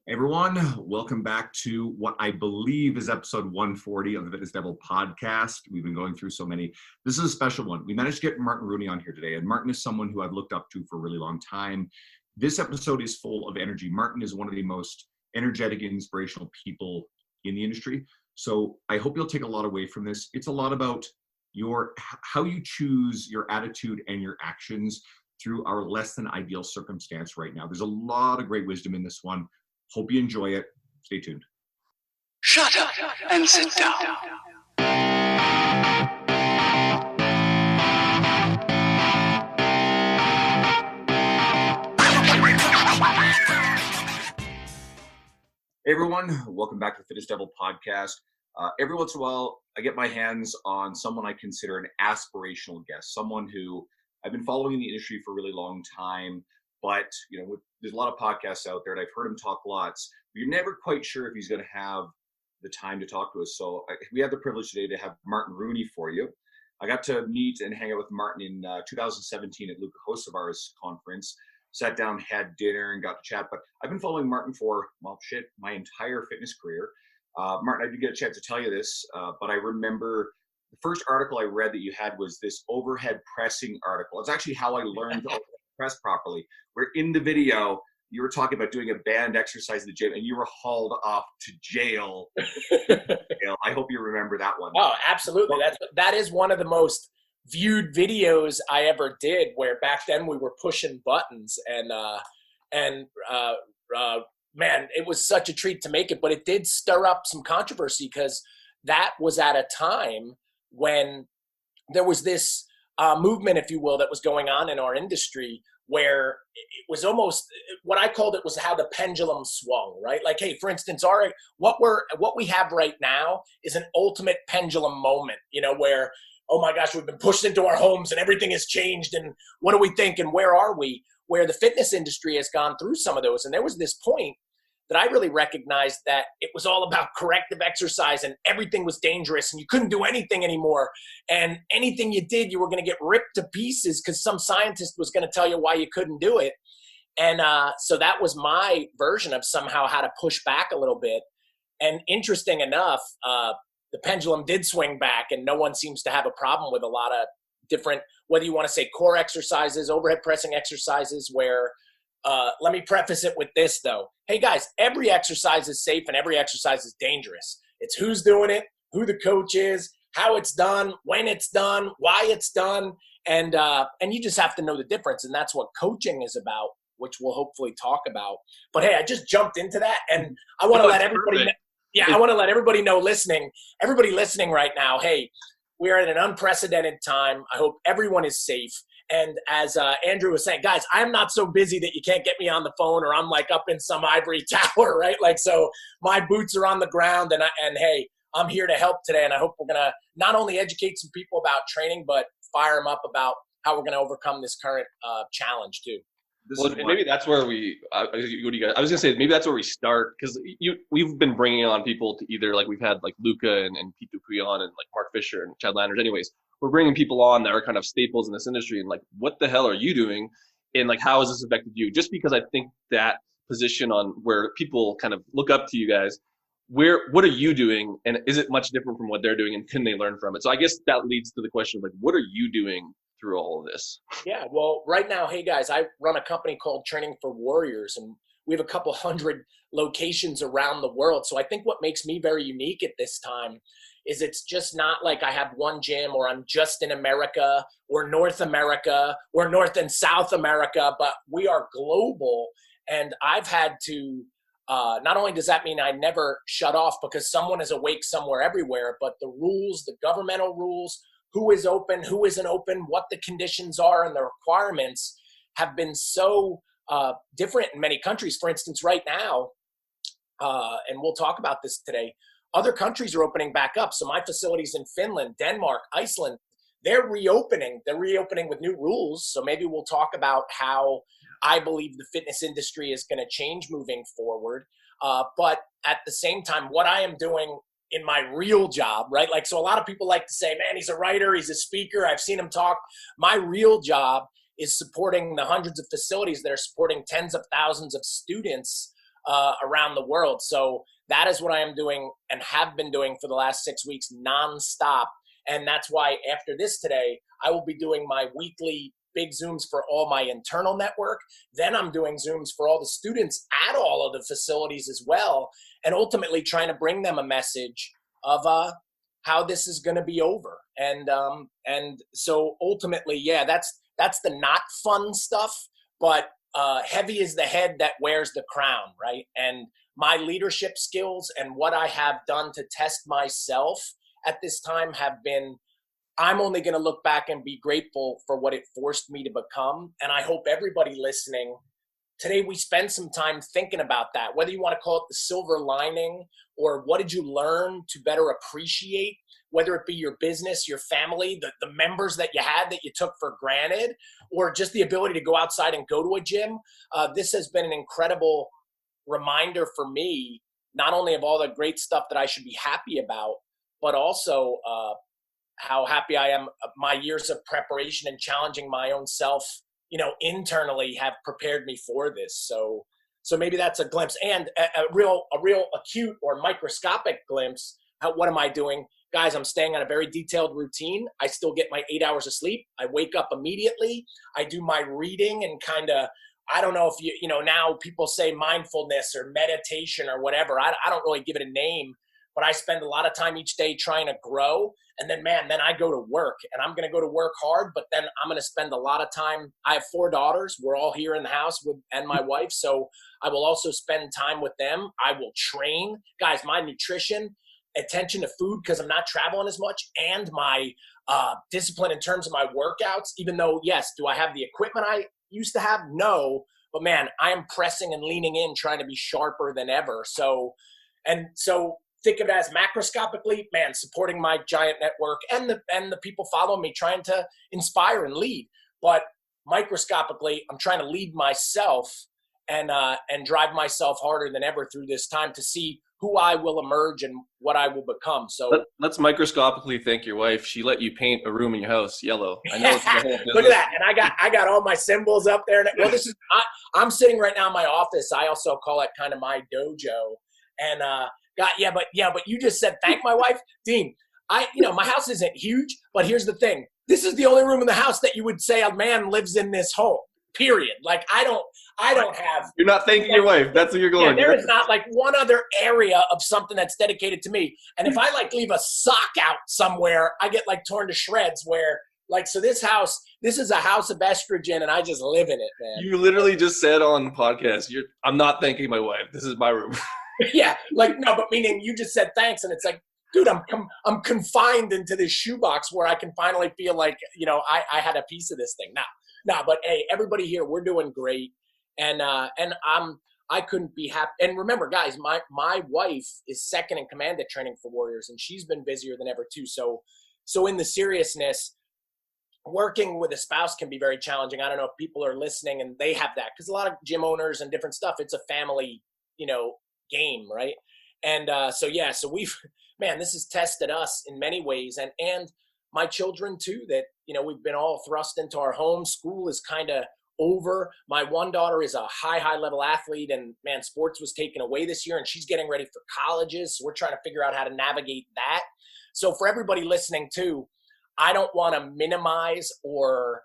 Everyone, welcome back to what I believe is episode 140 of the Fitness Devil podcast. We've been going through so many. This is a special one. We managed to get Martin Rooney on here today, and Martin is someone who I've looked up to for a really long time. This episode is full of energy. Martin is one of the most energetic and inspirational people in the industry. So I hope you'll take a lot away from this. It's a lot about how you choose your attitude and your actions through our less than ideal circumstance right now. There's a lot of great wisdom in this one. Hope you enjoy it. Stay tuned. Shut up and sit down. Hey everyone, welcome back to the Fitness Devil podcast. Every once in a while, I get my hands on someone I consider an aspirational guest, someone who I've been following in the industry for a really long time. But, there's a lot of podcasts out there, and I've heard him talk lots. But you're never quite sure if he's going to have the time to talk to us. So we have the privilege today to have Martin Rooney for you. I got to meet and hang out with Martin in 2017 at Luca Hocevar's conference. Sat down, had dinner, and got to chat. But I've been following Martin for, my entire fitness career. Martin, I didn't get a chance to tell you this, but I remember the first article I read that you had was this overhead pressing article. It's actually how I learned to press properly. Where in the video, you were talking about doing a band exercise in the gym, and you were hauled off to jail. I hope you remember that one. Oh, absolutely. That is one of the most viewed videos I ever did, where back then we were pushing buttons, and man, it was such a treat to make it, but it did stir up some controversy because that was at a time when there was this movement, if you will, that was going on in our industry, where it was almost what I called it was how the pendulum swung, right? Like, hey, for instance, what we have right now is an ultimate pendulum moment, where, oh my gosh, we've been pushed into our homes and everything has changed, and what do we think and where are we? Where the fitness industry has gone through some of those, and there was this point that I really recognized that it was all about corrective exercise and everything was dangerous and you couldn't do anything anymore. And anything you did, you were going to get ripped to pieces because some scientist was going to tell you why you couldn't do it. And so that was my version of somehow how to push back a little bit. And interesting enough, the pendulum did swing back, and no one seems to have a problem with a lot of different, whether you want to say core exercises, overhead pressing exercises, where let me preface it with this, though. Hey, guys, every exercise is safe and every exercise is dangerous. It's who's doing it, who the coach is, how it's done, when it's done, why it's done, and you just have to know the difference, and that's what coaching is about, which we'll hopefully talk about. But, hey, I just jumped into that, and I want to let everybody know. Yeah, I want to let everybody know everybody listening right now, hey, we are at an unprecedented time. I hope everyone is safe. And as Andrew was saying, guys, I'm not so busy that you can't get me on the phone, or I'm like up in some ivory tower, right? Like, so my boots are on the ground, and hey, I'm here to help today. And I hope we're going to not only educate some people about training, but fire them up about how we're going to overcome this current challenge too. Maybe that's where I was gonna say maybe that's where we start, because we've been bringing on people to either, like, we've had like Luca and Pete Dupuy on, and like Mark Fisher and Chad Landers. Anyways, we're bringing people on that are kind of staples in this industry, and like, what the hell are you doing, and like, how has this affected you? Just because I think that position on where people kind of look up to you guys, what are you doing, and is it much different from what they're doing, and can they learn from it? So I guess that leads to the question of, like, what are you doing through all of this? Yeah, well, right now, hey guys, I run a company called Training for Warriors, and we have a couple hundred locations around the world. So I think what makes me very unique at this time is it's just not like I have one gym, or I'm just in America or North America or North and South America, but we are global. And I've had to, not only does that mean I never shut off because someone is awake somewhere everywhere, but the rules, the governmental rules, who is open, who isn't open, what the conditions are and the requirements have been so different in many countries. For instance, right now, and we'll talk about this today, other countries are opening back up. So my facilities in Finland, Denmark, Iceland, they're reopening. They're reopening with new rules. So maybe we'll talk about how I believe the fitness industry is going to change moving forward. But at the same time, what I am doing in my real job, right? Like, so a lot of people like to say, man, he's a writer, he's a speaker, I've seen him talk. My real job is supporting the hundreds of facilities that are supporting tens of thousands of students around the world. So that is what I am doing and have been doing for the last 6 weeks nonstop. And that's why after this today, I will be doing my weekly big Zooms for all my internal network. Then I'm doing Zooms for all the students at all of the facilities as well. And ultimately trying to bring them a message of how this is going to be over. And so ultimately, yeah, that's the not fun stuff, but heavy is the head that wears the crown, right? And my leadership skills and what I have done to test myself at this time have been, I'm only going to look back and be grateful for what it forced me to become. And I hope everybody listening today, we spend some time thinking about that, whether you want to call it the silver lining or what did you learn to better appreciate, whether it be your business, your family, the members that you had that you took for granted, or just the ability to go outside and go to a gym. This has been an incredible reminder for me, not only of all the great stuff that I should be happy about, but also how happy I am. My years of preparation and challenging my own self, internally have prepared me for this. So maybe that's a glimpse, and a real acute or microscopic glimpse. What am I doing? Guys, I'm staying on a very detailed routine. I still get my 8 hours of sleep. I wake up immediately. I do my reading and I don't know if now people say mindfulness or meditation or whatever. I don't really give it a name, but I spend a lot of time each day trying to grow. And then I go to work, and I'm going to go to work hard, but then I'm going to spend a lot of time. I have 4 daughters. We're all here in the house and my wife. So I will also spend time with them. I will train. Guys, my nutrition, attention to food, because I'm not traveling as much, and my discipline in terms of my workouts, even though, yes, do I have the equipment I used to have? No. But man, I am pressing and leaning in, trying to be sharper than ever. So think of it as macroscopically, man, supporting my giant network and the people following me, trying to inspire and lead. But microscopically, I'm trying to lead myself and drive myself harder than ever through this time to see who I will emerge and what I will become. So let's microscopically thank your wife. She let you paint a room in your house yellow. I know it's the whole business. Look at that. And I got all my symbols up there. Well, I'm sitting right now in my office. I also call it kind of my dojo. And but you just said thank my wife, Dean. My house isn't huge, but here's the thing: this is the only room in the house that you would say a man lives in this home. Period. Like I don't have. You're not thanking your wife. That's where you're going. Yeah, there is not like one other area of something that's dedicated to me. And if I leave a sock out somewhere, I get torn to shreds. Where so this is a house of estrogen, and I just live in it, man. You literally just said on podcast, I'm not thanking my wife. This is my room. Yeah, no, but meaning you just said thanks, and it's like, dude, I'm confined into this shoebox where I can finally feel like I had a piece of this thing. Now, but hey, everybody here, we're doing great, and I couldn't be happy. And remember, guys, my wife is second in command at Training for Warriors, and she's been busier than ever too. So in the seriousness, working with a spouse can be very challenging. I don't know if people are listening and they have that, because a lot of gym owners and different stuff, it's a family, game, right? And so we've, man, this has tested us in many ways, and my children too, that we've been all thrust into our home. School is kind of over. My one daughter is a high level athlete, and man, sports was taken away this year, and she's getting ready for colleges, so we're trying to figure out how to navigate that. So for everybody listening too, I don't want to minimize or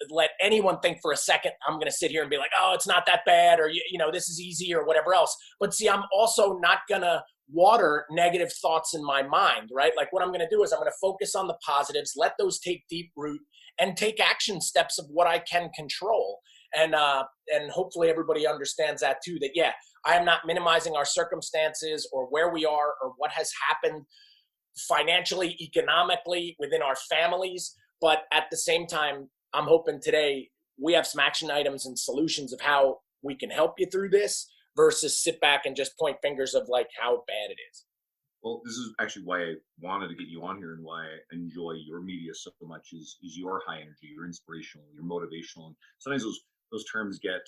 let anyone think for a second I'm going to sit here and be like, oh, it's not that bad, or this is easy, or whatever else. But see, I'm also not going to water negative thoughts in my mind, right? Like what I'm going to do is I'm going to focus on the positives, let those take deep root, and take action steps of what I can control. And hopefully everybody understands that too, that yeah, I am not minimizing our circumstances or where we are or what has happened financially, economically, within our families. But at the same time, I'm hoping today we have some action items and solutions of how we can help you through this versus sit back and just point fingers of how bad it is. Well, this is actually why I wanted to get you on here, and why I enjoy your media so much is your high energy, you're inspirational, you're motivational. And sometimes those terms get,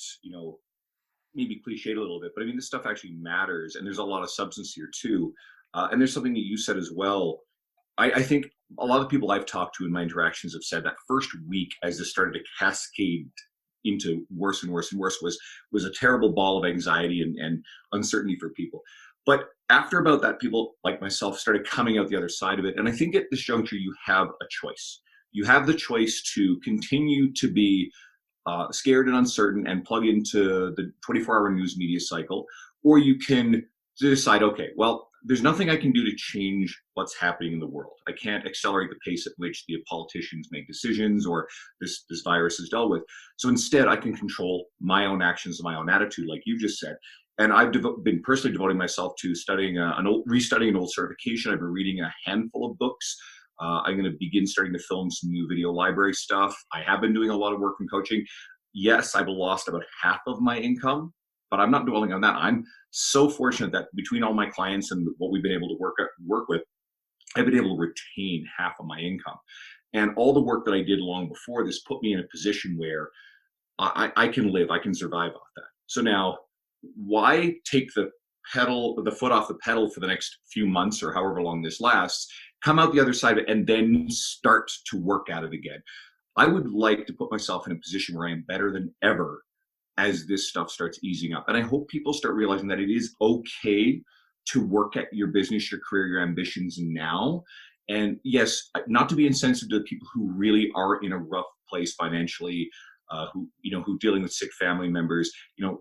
maybe cliched a little bit, but I mean, this stuff actually matters, and there's a lot of substance here too. And there's something that you said as well. I think a lot of people I've talked to in my interactions have said that first week, as this started to cascade into worse and worse and worse was a terrible ball of anxiety and uncertainty for people. But after about that, people like myself started coming out the other side of it. And I think at this juncture, you have a choice. You have the choice to continue to be scared and uncertain and plug into the 24-hour news media cycle, or you can decide, okay, well, there's nothing I can do to change what's happening in the world. I can't accelerate the pace at which the politicians make decisions or this virus is dealt with. So instead, I can control my own actions and my own attitude, like you just said. And I've been personally devoting myself to studying restudying an old certification. I've been reading a handful of books. I'm going to begin starting to film some new video library stuff. I have been doing a lot of work in coaching. Yes, I've lost about half of my income, but I'm not dwelling on that. I'm so fortunate that between all my clients and what we've been able to work with, I've been able to retain half of my income. And all the work that I did long before this put me in a position where I can live, I can survive off that. So now, why take the foot off the pedal for the next few months or however long this lasts, come out the other side of it, and then start to work at it again? I would like to put myself in a position where I am better than ever as this stuff starts easing up. And I hope people start realizing that it is okay to work at your business, your career, your ambitions now. And yes, not to be insensitive to people who really are in a rough place financially, who dealing with sick family members,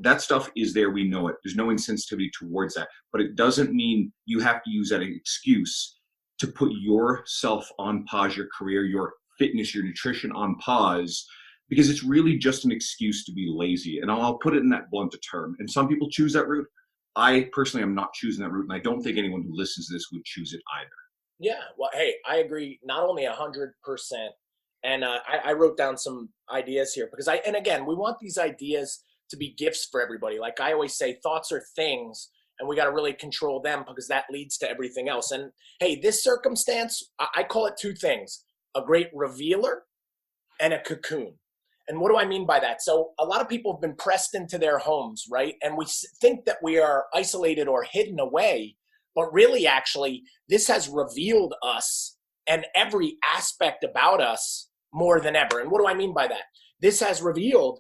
that stuff is there. We know it. There's no insensitivity towards that, but it doesn't mean you have to use that excuse to put yourself on pause, your career, your fitness, your nutrition on pause, because it's really just an excuse to be lazy. And I'll put it in that blunt term. And some people choose that route. I personally am not choosing that route, and I don't think anyone who listens to this would choose it either. Yeah, well, hey, I agree. Not only 100%. And I wrote down some ideas here because and again, we want these ideas to be gifts for everybody. Like I always say, thoughts are things, and we got to really control them because that leads to everything else. And hey, this circumstance, I call it two things: a great revealer and a cocoon. And what do I mean by that? So a lot of people have been pressed into their homes, right? And we think that we are isolated or hidden away, but really, actually, this has revealed us and every aspect about us more than ever. And what do I mean by that? This has revealed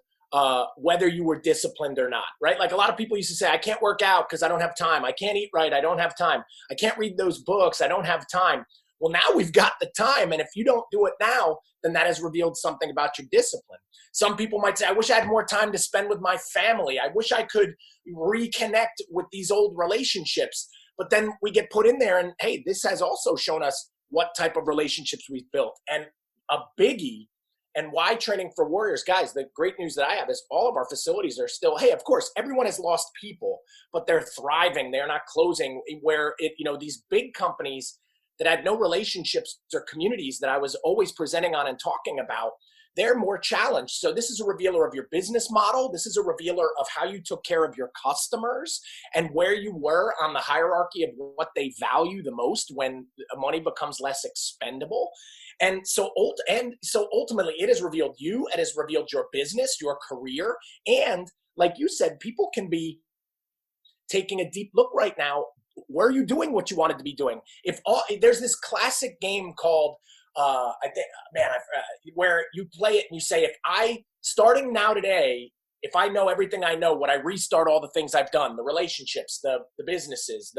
whether you were disciplined or not, right? Like a lot of people used to say, I can't work out because I don't have time. I can't eat right. I don't have time. I can't read those books. I don't have time. Well, now we've got the time. And if you don't do it now, then that has revealed something about your discipline. Some people might say, I wish I had more time to spend with my family. I wish I could reconnect with these old relationships. But then we get put in there and, hey, this has also shown us what type of relationships we've built. And a biggie, and why training for warriors, guys, the great news that I have is all of our facilities are still, hey, of course, everyone has lost people, but they're thriving. They're not closing, where these big companies that had no relationships or communities that I was always presenting on and talking about, they're more challenged. So this is a revealer of your business model. This is a revealer of how you took care of your customers and where you were on the hierarchy of what they value the most when money becomes less expendable. And so ultimately, it has revealed you. It has revealed your business, your career. And like you said, people can be taking a deep look right now. Were you doing what you wanted to be doing? There's this classic game called, where you play it and you say, starting now today, if I know everything I know, would I restart all the things I've done, the relationships, the businesses,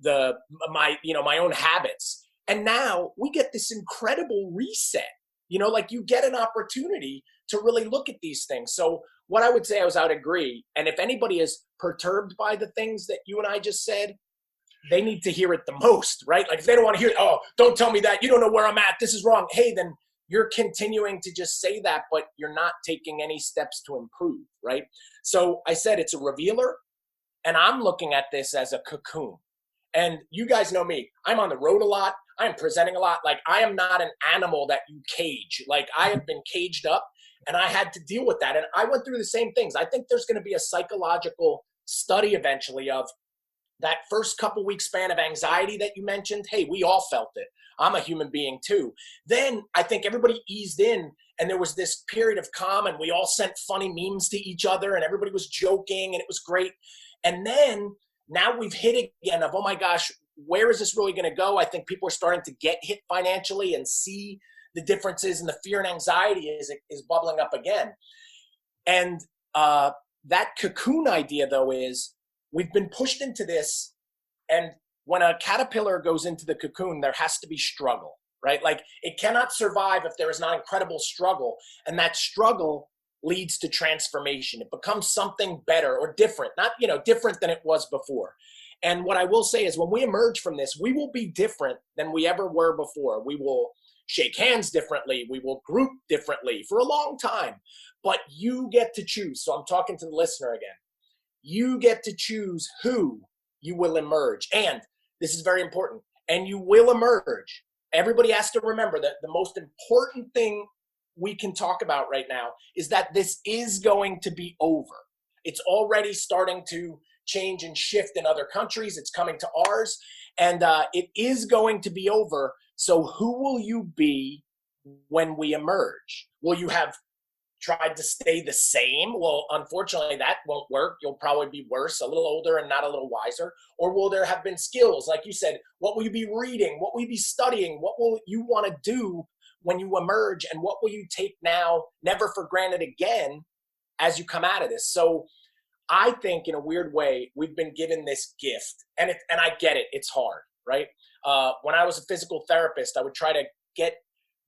my own habits? And now we get this incredible reset, like you get an opportunity to really look at these things. So what I would say I would agree. And if anybody is perturbed by the things that you and I just said, they need to hear it the most, right? Like if they don't want to hear it, oh, don't tell me that, you don't know where I'm at, this is wrong. Hey, then you're continuing to just say that, but you're not taking any steps to improve, right? So I said it's a revealer, and I'm looking at this as a cocoon. And you guys know me, I'm on the road a lot, I'm presenting a lot. Like I am not an animal that you cage. Like I have been caged up and I had to deal with that. And I went through the same things. I think there's going to be a psychological study eventually of that first couple week span of anxiety that you mentioned. Hey, we all felt it. I'm a human being too. Then I think everybody eased in and there was this period of calm and we all sent funny memes to each other and everybody was joking and it was great. And then now we've hit again of, oh my gosh, where is this really going to go? I think people are starting to get hit financially and see the differences, and the fear and anxiety is bubbling up again. And that cocoon idea, though, is we've been pushed into this. And when a caterpillar goes into the cocoon, there has to be struggle, right? Like it cannot survive if there is not incredible struggle. And that struggle leads to transformation. It becomes something better or different, not, different than it was before. And what I will say is when we emerge from this, we will be different than we ever were before. We will shake hands differently. We will group differently for a long time, but you get to choose. So I'm talking to the listener again. You get to choose who you will emerge. And this is very important. And you will emerge. Everybody has to remember that the most important thing we can talk about right now is that this is going to be over. It's already starting to change and shift in other countries. It's coming to ours. And it is going to be over. So who will you be when we emerge? Will you have tried to stay the same? Well, unfortunately, that won't work. You'll probably be worse, a little older and not a little wiser. Or will there have been skills? Like you said, what will you be reading? What will you be studying? What will you want to do when you emerge? And what will you take now, never for granted again, as you come out of this? So I think in a weird way, we've been given this gift. And I get it. It's hard, right? When I was a physical therapist, I would try to get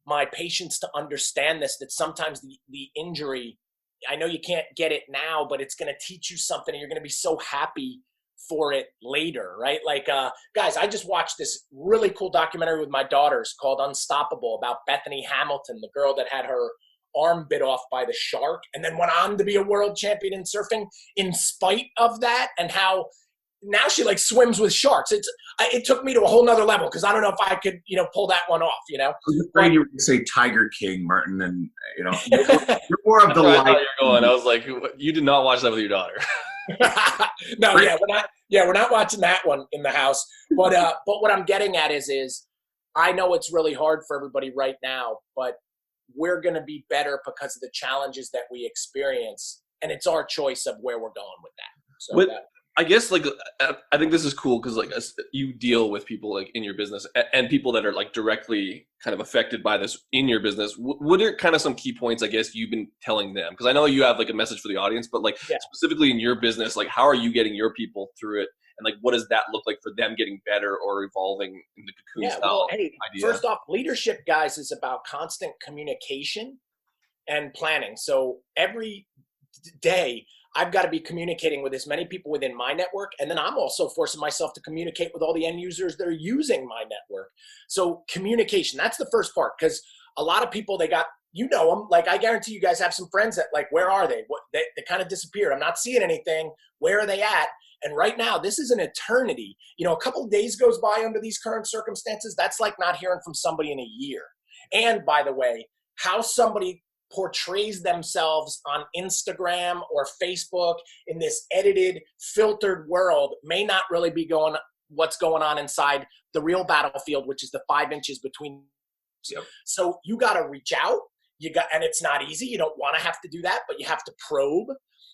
my patients to understand this, that sometimes the injury, I know you can't get it now, but it's going to teach you something and you're going to be so happy for it later, right? Like, guys, I just watched this really cool documentary with my daughters called Unstoppable about Bethany Hamilton, the girl that had her arm bit off by the shark and then went on to be a world champion in surfing in spite of that, and how now she like swims with sharks. It took me to a whole nother level because I don't know if I could, pull that one off, I was afraid you were going to say Tiger King, Martin, and, you're more of the light. light. You're going. I was like, you did not watch that with your daughter. No, we're not watching that one in the house. But what I'm getting at is I know it's really hard for everybody right now, but we're going to be better because of the challenges that we experience, and it's our choice of where we're going with that. So I guess I think this is cool because you deal with people like in your business and people that are like directly kind of affected by this in your business. What are kind of some key points I guess you've been telling them? Because I know you have like a message for the audience, but specifically in your business, like how are you getting your people through it? And like, what does that look like for them getting better or evolving in the cocoon style idea? First off, leadership, guys, is about constant communication and planning. So every day I've got to be communicating with as many people within my network. And then I'm also forcing myself to communicate with all the end users that are using my network. So communication, that's the first part. Because a lot of people, they got, them, like I guarantee you guys have some friends that like, where are they? They kind of disappeared. I'm not seeing anything. Where are they at? And right now, this is an eternity. A couple of days goes by under these current circumstances. That's like not hearing from somebody in a year. And by the way, how somebody portrays themselves on Instagram or Facebook in this edited, filtered world may not really be what's going on inside the real battlefield, which is the 5 inches between. Yep. So you got to reach out. And it's not easy. You don't want to have to do that, but you have to probe,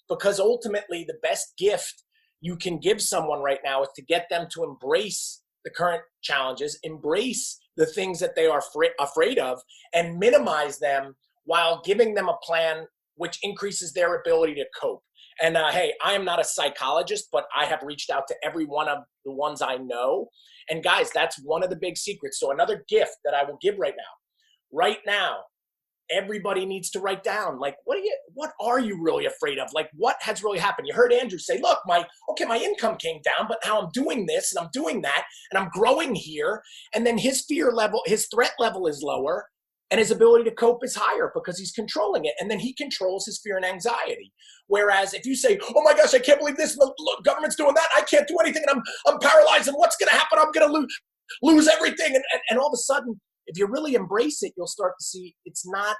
because ultimately the best gift you can give someone right now is to get them to embrace the current challenges, embrace the things that they are afraid of, and minimize them while giving them a plan which increases their ability to cope. And hey, I am not a psychologist, but I have reached out to every one of the ones I know. And guys, that's one of the big secrets. So another gift that I will give right now, everybody needs to write down, like, what are you really afraid of? Like, what has really happened? You heard Andrew say, look, my income came down, but now I'm doing this and I'm doing that and I'm growing here. And then his fear level, his threat level is lower, and his ability to cope is higher because he's controlling it. And then he controls his fear and anxiety. Whereas if you say, oh my gosh, I can't believe this, the government's doing that, I can't do anything, and I'm paralyzed, and what's going to happen? I'm going to lose everything. And all of a sudden, if you really embrace it, you'll start to see it's not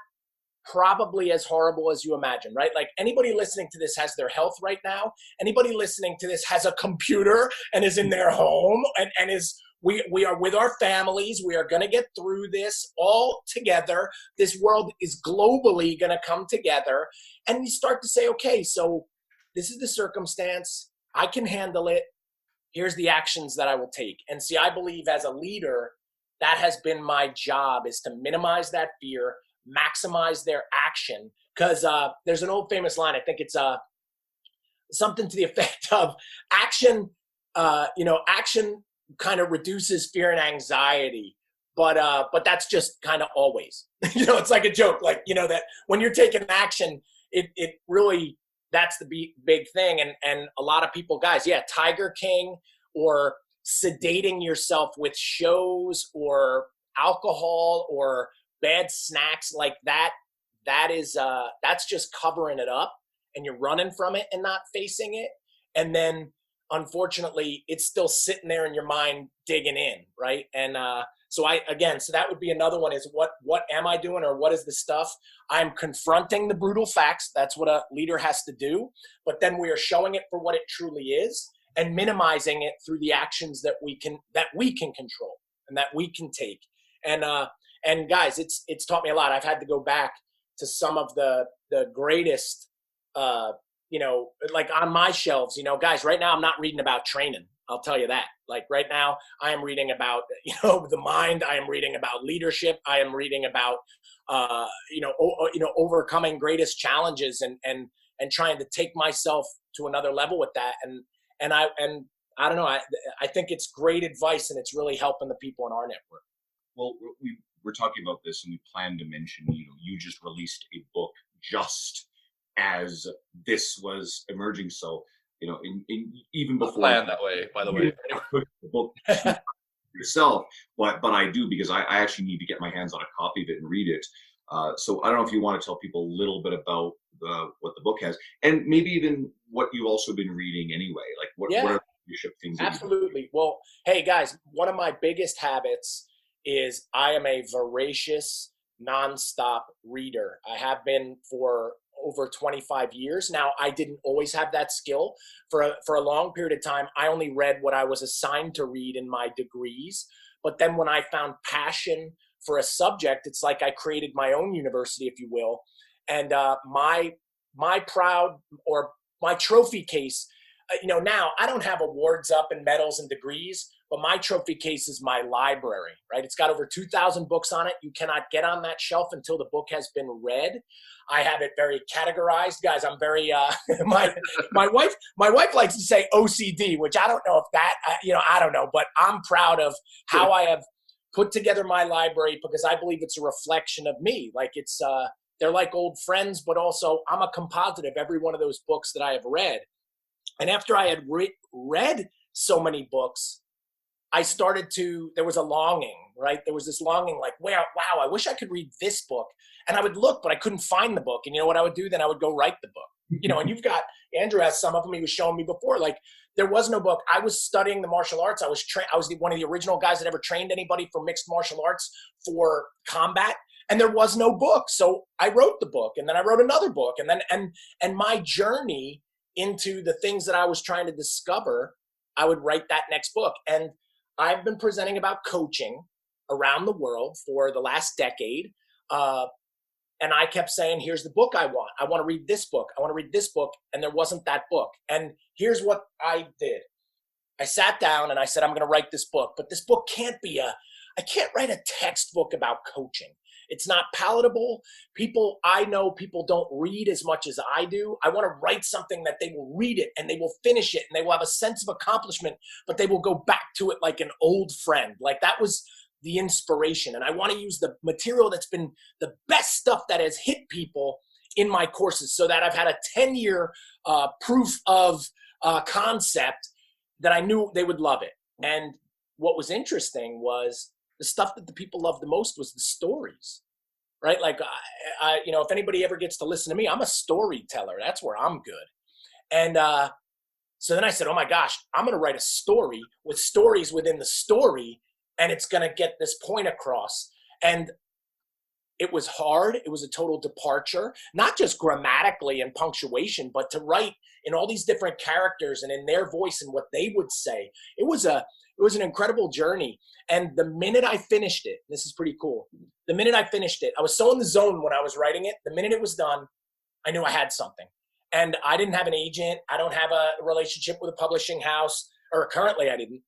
probably as horrible as you imagine, right? Like anybody listening to this has their health right now. Anybody listening to this has a computer and is in their home and is, we are with our families. We are going to get through this all together. This world is globally going to come together. And you start to say, okay, so this is the circumstance. I can handle it. Here's the actions that I will take. And see, I believe as a leader, that has been my job, is to minimize that fear, maximize their action, because there's an old famous line. I think it's something to the effect of action. Action kind of reduces fear and anxiety, but that's just kind of always. It's like a joke, like that when you're taking action, it really, that's the big thing. And a lot of people, guys, yeah, Tiger King or sedating yourself with shows or alcohol or bad snacks like that, that's just covering it up, and you're running from it and not facing it. And then unfortunately it's still sitting there in your mind digging in, right? And so that would be another one, is what am I doing, or what is the stuff? I'm confronting the brutal facts. That's what a leader has to do. But then we are showing it for what it truly is, and minimizing it through the actions that we can control and that we can take. And guys, it's taught me a lot. I've had to go back to some of the greatest, like on my shelves, guys, right now I'm not reading about training. I'll tell you that. Like right now I am reading about, the mind. I am reading about leadership. I am reading about, overcoming greatest challenges and trying to take myself to another level with that. And I don't know. I think it's great advice, and it's really helping the people in our network. Well, we're talking about this, and we plan to mention, you just released a book just as this was emerging. So, even before planned that way, by the way. The book yourself, but I do, because I actually need to get my hands on a copy of it and read it. So I don't know if you want to tell people a little bit about what the book has, and maybe even what you've also been reading anyway. Like what are the leadership things? Absolutely. Well, hey guys, one of my biggest habits is I am a voracious, nonstop reader. I have been for over 25 years. Now, I didn't always have that skill. For a long period of time, I only read what I was assigned to read in my degrees. But then when I found passion for a subject, it's like I created my own university, if you will. And my proud, or my trophy case, now I don't have awards up and medals and degrees, but my trophy case is my library, right? It's got over 2,000 books on it. You cannot get on that shelf until the book has been read. I have it very categorized, guys. I'm very my wife likes to say OCD, which I don't know if that I don't know, but I'm proud of how I have put together my library, because I believe it's a reflection of me. Like it's they're like old friends, but also I'm a composite of every one of those books that I have read. And after I had read so many books, there was a longing, right? There was this longing like, wow, I wish I could read this book. And I would look, but I couldn't find the book. And you know what I would do? Then I would go write the book. And you've got, Andrew has some of them, he was showing me before. Like there was no book. I was studying the martial arts. I was one of the original guys that ever trained anybody for mixed martial arts for combat. And there was no book. So I wrote the book, and then I wrote another book. And then, and my journey into the things that I was trying to discover, I would write that next book. And I've been presenting about coaching around the world for the last decade. And I kept saying, here's the book I want. I want to read this book. I want to read this book. And there wasn't that book. And here's what I did. I sat down and I said, I'm going to write this book, but this book can't be I can't write a textbook about coaching. It's not palatable. I know people don't read as much as I do. I want to write something that they will read it and they will finish it and they will have a sense of accomplishment, but they will go back to it like an old friend. Like that was the inspiration. And I want to use the material that's been the best stuff that has hit people in my courses, so that I've had a 10-year proof of concept that I knew they would love it. And what was interesting was the stuff that the people loved the most was the stories, right? Like, if anybody ever gets to listen to me, I'm a storyteller. That's where I'm good. And so then I said, oh my gosh, I'm going to write a story with stories within the story, and it's going to get this point across. And it was hard. It was a total departure, not just grammatically and punctuation, but to write in all these different characters and in their voice and what they would say. It was an incredible journey. And the minute I finished it, this is pretty cool. The minute I finished it, I was so in the zone when I was writing it. The minute it was done, I knew I had something. And I didn't have an agent. I don't have a relationship with a publishing house, or currently I didn't.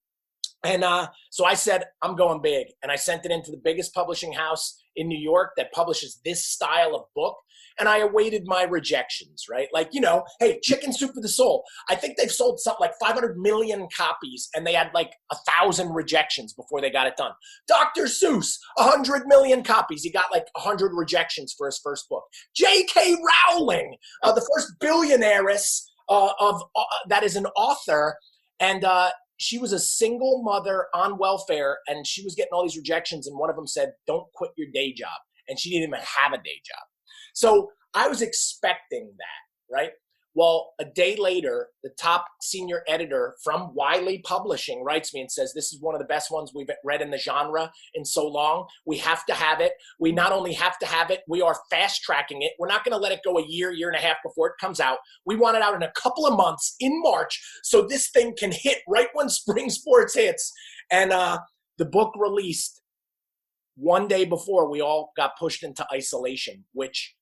And so I said, I'm going big. And I sent it into the biggest publishing house in New York that publishes this style of book. and I awaited my rejections, right? Like, hey, Chicken Soup for the Soul. I think they've sold something like 500 million copies, and they had like 1,000 rejections before they got it done. Dr. Seuss, 100 million copies. He got like 100 rejections for his first book. J.K. Rowling, the first billionairess that is an author, and she was a single mother on welfare, and she was getting all these rejections, and one of them said, don't quit your day job. And she didn't even have a day job. So I was expecting that, right? Well, a day later, the top senior editor from Wiley Publishing writes me and says, this is one of the best ones we've read in the genre in so long. We have to have it. We not only have to have it, we are fast tracking it. We're not going to let it go a year, year and a half before it comes out. We want it out in a couple of months in March so this thing can hit right when spring sports hits. And the book released one day before we all got pushed into isolation, which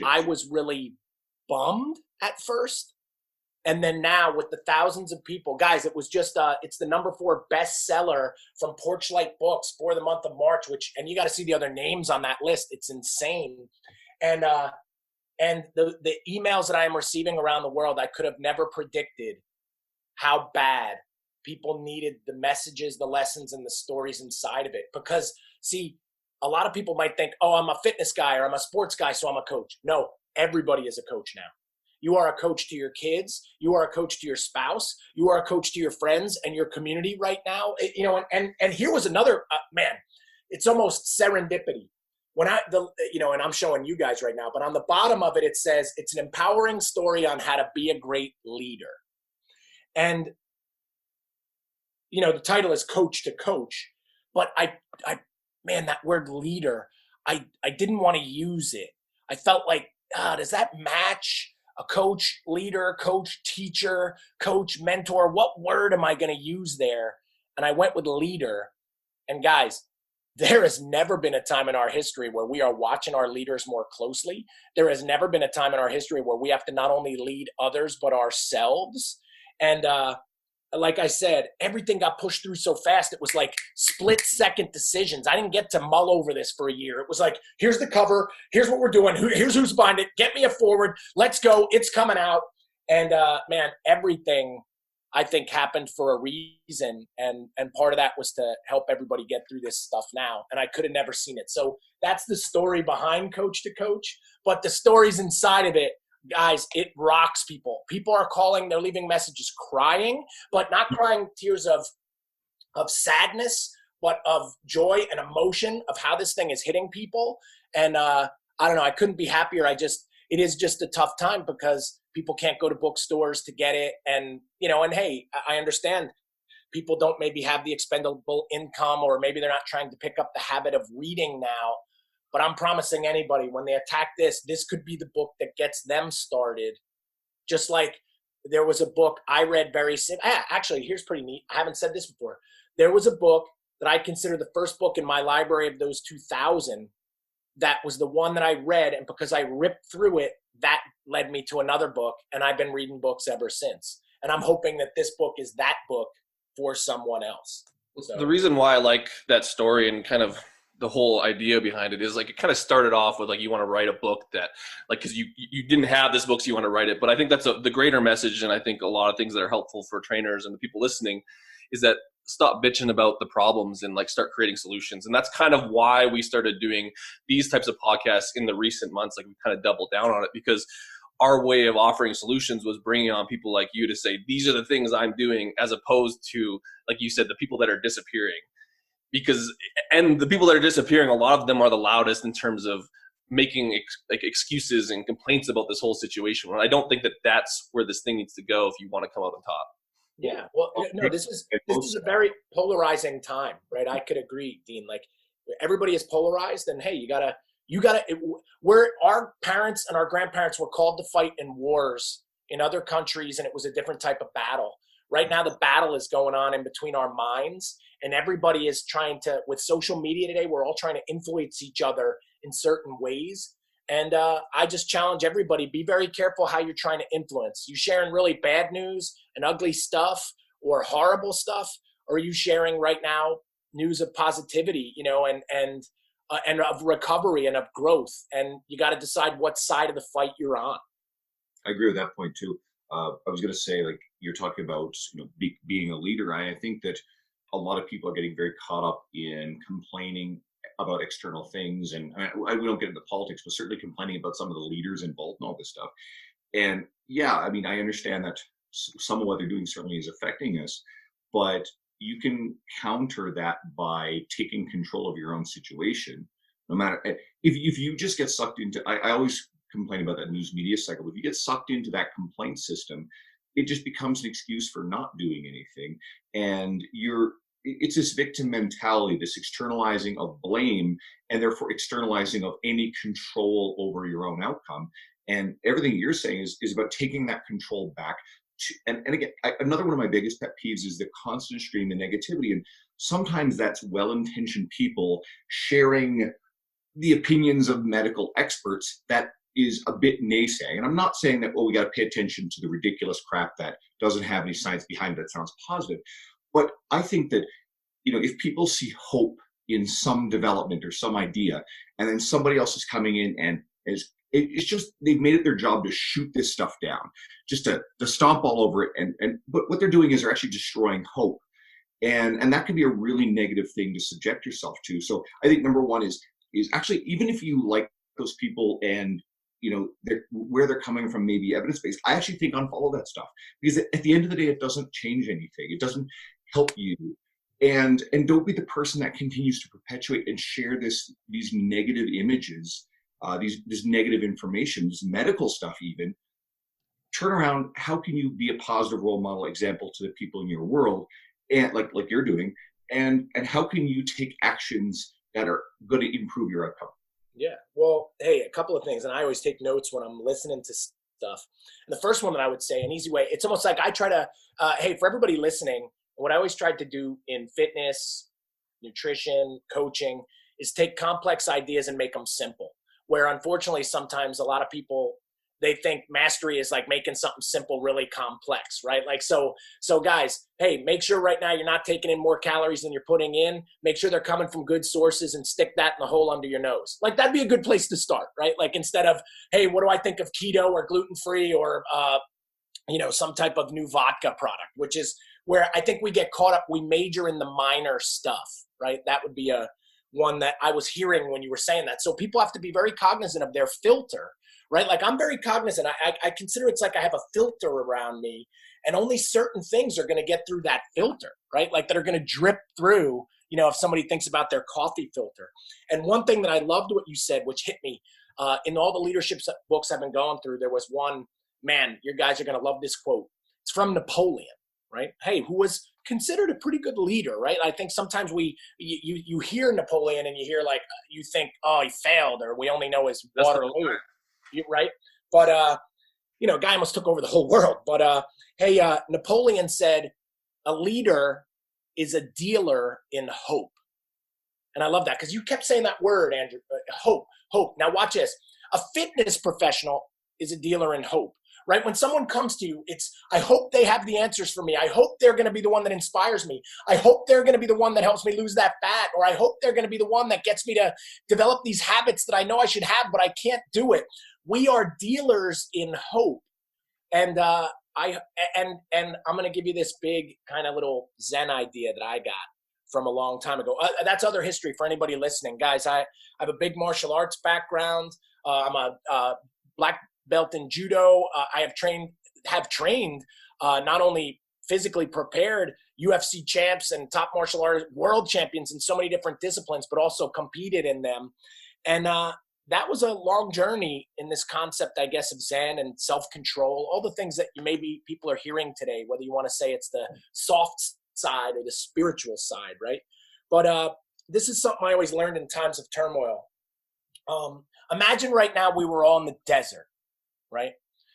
I was really bummed at first. And then now with the thousands of people, guys, it was just, it's the #4 bestseller from Porchlight Books for the month of March, and you got to see the other names on that list. It's insane. And the emails that I am receiving around the world, I could have never predicted how bad people needed the messages, the lessons, and the stories inside of it. Because, see, a lot of people might think, oh, I'm a fitness guy or I'm a sports guy, so I'm a coach. No, everybody is a coach now. You are a coach to your kids. You are a coach to your spouse. You are a coach to your friends and your community right now. And here was another, man, it's almost serendipity. And I'm showing you guys right now, but on the bottom of it, it says it's an empowering story on how to be a great leader. And, the title is Coach to Coach, but man, that word leader, I didn't want to use it. I felt like, does that match a coach, leader, coach, teacher, coach, mentor? What word am I going to use there? And I went with leader. And guys, there has never been a time in our history where we are watching our leaders more closely. There has never been a time in our history where we have to not only lead others, but ourselves. And like I said, everything got pushed through so fast. It was like split-second decisions. I didn't get to mull over this for a year. It was like, here's the cover. Here's what we're doing. Here's who's behind it. Get me a forward. Let's go. It's coming out. And, man, everything, I think, happened for a reason. And part of that was to help everybody get through this stuff now. And I could have never seen it. So that's the story behind Coach to Coach. But the stories inside of it, guys, it rocks people. People are calling, they're leaving messages crying, but not crying tears of sadness, but of joy and emotion of how this thing is hitting people. And I don't know, I couldn't be happier. It is just a tough time because people can't go to bookstores to get it. And, and hey, I understand people don't maybe have the expendable income, or maybe they're not trying to pick up the habit of reading now. But I'm promising anybody, when they attack this could be the book that gets them started. Just like there was a book I read actually, here's pretty neat. I haven't said this before. There was a book that I consider the first book in my library of those 2,000. That was the one that I read. And because I ripped through it, that led me to another book. And I've been reading books ever since. And I'm hoping that this book is that book for someone else. So. The reason why I like that story and kind of the whole idea behind it is like it kind of started off with like you want to write a book that like because you didn't have this book, so you want to write it. But I think that's the greater message, and I think a lot of things that are helpful for trainers and the people listening is that stop bitching about the problems and like start creating solutions. And that's kind of why we started doing these types of podcasts in the recent months. Like we kind of doubled down on it because our way of offering solutions was bringing on people like you to say, these are the things I'm doing, as opposed to, like you said, the people that are disappearing. And the people that are disappearing, a lot of them are the loudest in terms of making excuses and complaints about this whole situation. And I don't think that that's where this thing needs to go if you want to come out on top. Yeah, well, no, this is a very polarizing time, right? I could agree, Dean. Like everybody is polarized, and hey, you gotta. Our parents and our grandparents were called to fight in wars in other countries, and it was a different type of battle. Right now, the battle is going on in between our minds, and everybody is trying to, with social media today, we're all trying to influence each other in certain ways. And I just challenge everybody, be very careful how you're trying to influence. You sharing really bad news and ugly stuff or horrible stuff, or are you sharing right now news of positivity, and and of recovery and of growth. And you got to decide what side of the fight you're on. I agree with that point too. I was going to say, like you're talking about, being a leader. I think that a lot of people are getting very caught up in complaining about external things, and we don't get into politics, but certainly complaining about some of the leaders involved in all this stuff. And yeah, I mean, I understand that some of what they're doing certainly is affecting us, but you can counter that by taking control of your own situation. No matter if you just get sucked into, I always complain about that news media cycle. If you get sucked into that complaint system, it just becomes an excuse for not doing anything, and it's this victim mentality, this externalizing of blame, and therefore externalizing of any control over your own outcome. And everything you're saying is about taking that control back. And again, another one of my biggest pet peeves is the constant stream of negativity. And sometimes that's well-intentioned people sharing the opinions of medical experts that is a bit naysaying. And I'm not saying that, we got to pay attention to the ridiculous crap that doesn't have any science behind it that sounds positive. But I think that, if people see hope in some development or some idea, and then somebody else is coming in and it's just, they've made it their job to shoot this stuff down, just to stomp all over it. But what they're doing is they're actually destroying hope. And that can be a really negative thing to subject yourself to. So I think number one is actually, even if you like those people and where they're coming from, maybe evidence-based, I actually think unfollow that stuff, because at the end of the day, it doesn't change anything. It doesn't help you. And don't be the person that continues to perpetuate and share these negative images, this negative information, this medical stuff even. Turn around. How can you be a positive role model example to the people in your world, and like you're doing, and how can you take actions that are going to improve your outcome? Yeah. Well, hey, a couple of things. And I always take notes when I'm listening to stuff. And the first one that I would say, an easy way, it's almost like I try to, hey, for everybody listening, what I always tried to do in fitness, nutrition, coaching, is take complex ideas and make them simple. Where unfortunately, sometimes a lot of people, they think mastery is like making something simple really complex, right? Like, so guys, hey, make sure right now you're not taking in more calories than you're putting in. Make sure they're coming from good sources, and stick that in the hole under your nose. Like, that'd be a good place to start, right? Like, instead of, hey, what do I think of keto or gluten-free or, some type of new vodka product, which is where I think we get caught up. We major in the minor stuff, right? That would be one that I was hearing when you were saying that. So people have to be very cognizant of their filter, right? Like, I'm very cognizant. I consider it's like I have a filter around me, and only certain things are going to get through that filter, right? Like, that are going to drip through, if somebody thinks about their coffee filter. And one thing that I loved what you said, which hit me, in all the leadership books I've been going through, there was one, man, you guys are going to love this quote. It's from Napoleon, right? Hey, who was considered a pretty good leader, right? I think sometimes you hear Napoleon and you hear, like, you think, oh, he failed, or we only know his Waterloo. Right? But, guy almost took over the whole world. But, hey, Napoleon said, a leader is a dealer in hope. And I love that, because you kept saying that word, Andrew, hope. Now watch this. A fitness professional is a dealer in hope, right? When someone comes to you, I hope they have the answers for me. I hope they're going to be the one that inspires me. I hope they're going to be the one that helps me lose that fat, or I hope they're going to be the one that gets me to develop these habits that I know I should have, but I can't do it. We are dealers in hope. And I'm going to give you this big kind of little Zen idea that I got from a long time ago. That's other history for anybody listening. Guys, I have a big martial arts background. I'm a black belt in judo. I have trained not only physically prepared UFC champs and top martial arts world champions in so many different disciplines, but also competed in them. And that was a long journey in this concept, I guess, of Zen and self-control, all the things that maybe people are hearing today, whether you want to say it's the soft side or the spiritual side, right? But this is something I always learned in times of turmoil. Imagine right now we were all in the desert, right?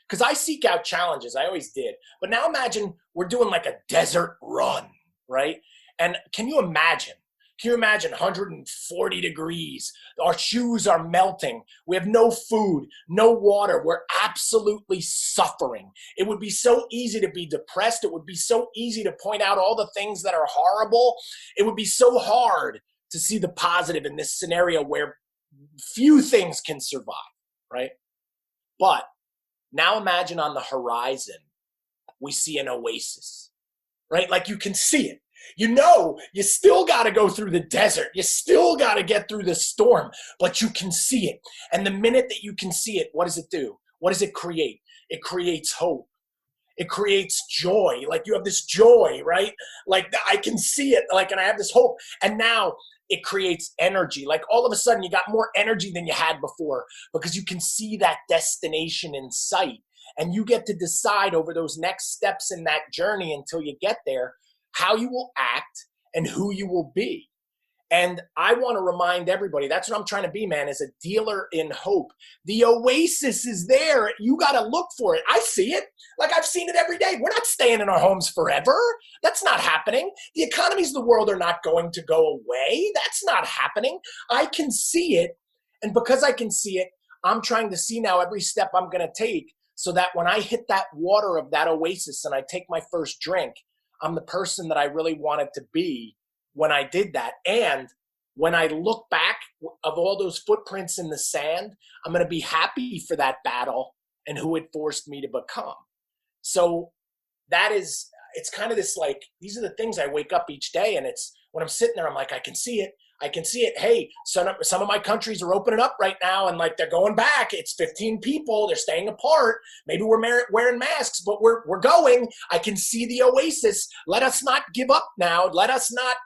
Because I seek out challenges. I always did. But now imagine we're doing like a desert run, right? And can you imagine 140 degrees? Our shoes are melting. We have no food, no water. We're absolutely suffering. It would be so easy to be depressed. It would be so easy to point out all the things that are horrible. It would be so hard to see the positive in this scenario where few things can survive, right? But now imagine on the horizon, we see an oasis, right? Like you can see it. You know, you still got to go through the desert. You still got to get through the storm, but you can see it. And the minute that you can see it, what does it do? What does it create? It creates hope. It creates joy. Like you have this joy, right? Like I can see it, like, and I have this hope. And now it creates energy. Like all of a sudden you got more energy than you had before because you can see that destination in sight. And you get to decide over those next steps in that journey until you get there, how you will act and who you will be. And I want to remind everybody, that's what I'm trying to be, man, as a dealer in hope. The oasis is there. You got to look for it. I see it. Like I've seen it every day. We're not staying in our homes forever. That's not happening. The economies of the world are not going to go away. That's not happening. I can see it. And because I can see it, I'm trying to see now every step I'm going to take so that when I hit that water of that oasis and I take my first drink, I'm the person that I really wanted to be when I did that. And when I look back of all those footprints in the sand, I'm going to be happy for that battle and who it forced me to become. So that is, it's kind of this, like, these are the things I wake up each day. And it's when I'm sitting there, I'm like, I can see it. I can see it. Hey, some of my countries are opening up right now and like they're going back. It's 15 people. They're staying apart. Maybe we're wearing masks, but we're going. I can see the oasis. Let us not give up now. Let us not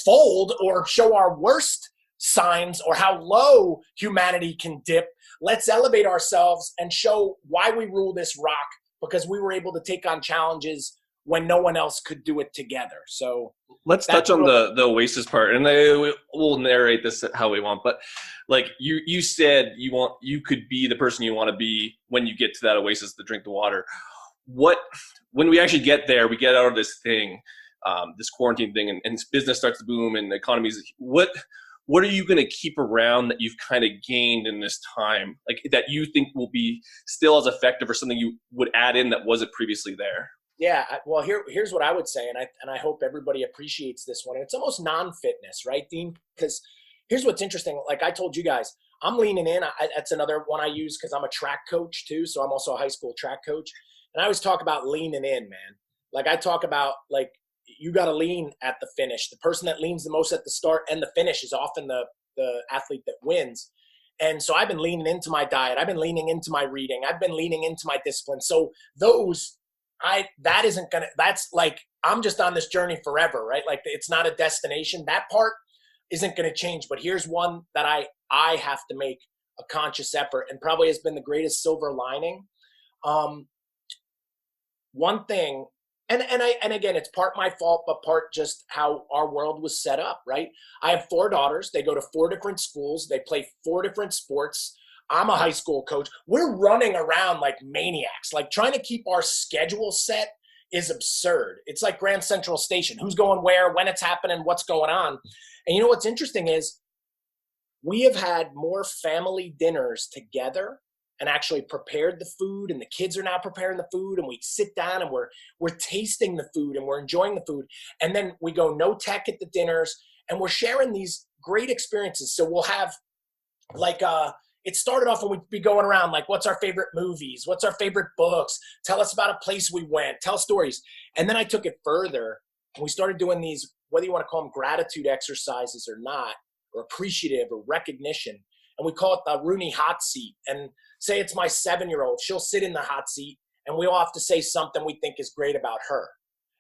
fold or show our worst signs or how low humanity can dip. Let's elevate ourselves and show why we rule this rock, because we were able to take on challenges when no one else could do it together. So let's touch on the oasis part, and we'll narrate this how we want. But like you said, you could be the person you want to be when you get to that oasis to drink the water. When we actually get there, we get out of this thing, this quarantine thing, and business starts to boom and the economy's, what are you going to keep around that you've kind of gained in this time, like that you think will be still as effective, or something you would add in that wasn't previously there? Yeah, well, here's what I would say, and I hope everybody appreciates this one. It's almost non-fitness, right, Dean? Because here's what's interesting. Like I told you guys, I'm leaning in. That's another one I use because I'm a track coach too, so I'm also a high school track coach. And I always talk about leaning in, man. Like I talk about, like, you got to lean at the finish. The person that leans the most at the start and the finish is often the athlete that wins. And so I've been leaning into my diet. I've been leaning into my reading. I've been leaning into my discipline. So that's like, I'm just on this journey forever, right? Like it's not a destination. That part isn't going to change. But here's one that I have to make a conscious effort, and probably has been the greatest silver lining. One thing, and again, it's part my fault, but part just how our world was set up, right? I have 4 daughters. They go to 4 different schools. They play 4 different sports. I'm a high school coach. We're running around like maniacs. Like trying to keep our schedule set is absurd. It's like Grand Central Station. Who's going where, when it's happening, what's going on. And you know what's interesting is we have had more family dinners together and actually prepared the food, and the kids are now preparing the food, and we sit down and we're tasting the food and we're enjoying the food. And then we go no tech at the dinners, and we're sharing these great experiences. So we'll have like it started off when we'd be going around like, what's our favorite movies? What's our favorite books? Tell us about a place we went. Tell stories. And then I took it further, and we started doing these, whether you want to call them gratitude exercises or not, or appreciative or recognition. And we call it the Rooney hot seat. And say it's my 7-year-old. She'll sit in the hot seat, and we all have to say something we think is great about her.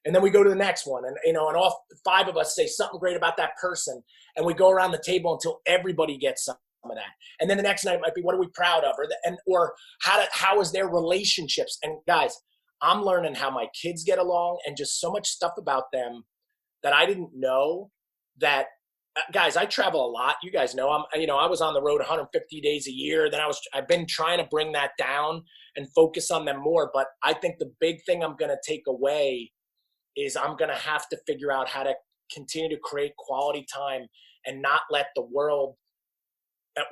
And then we go to the next one, and and all 5 of us say something great about that person. And we go around the table until everybody gets some of that. And then the next night might be, what are we proud of? Or how is their relationships? And guys, I'm learning how my kids get along, and just so much stuff about them that I didn't know. That guys, I travel a lot. You guys know I was on the road 150 days a year. Then I've been trying to bring that down and focus on them more. But I think the big thing I'm going to take away is I'm going to have to figure out how to continue to create quality time and not let the world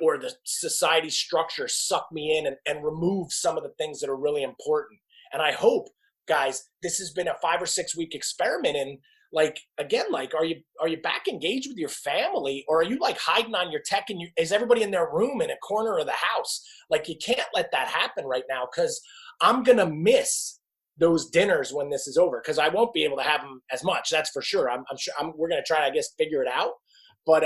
or the society structure suck me in and remove some of the things that are really important. And I hope, guys, this has been a 5 or 6 week experiment in like, again, like, are you back engaged with your family, or are you like hiding on your tech and is everybody in their room in a corner of the house? Like, you can't let that happen right now, because I'm going to miss those dinners when this is over, because I won't be able to have them as much. That's for sure. I'm sure we're going to try, I guess, figure it out. But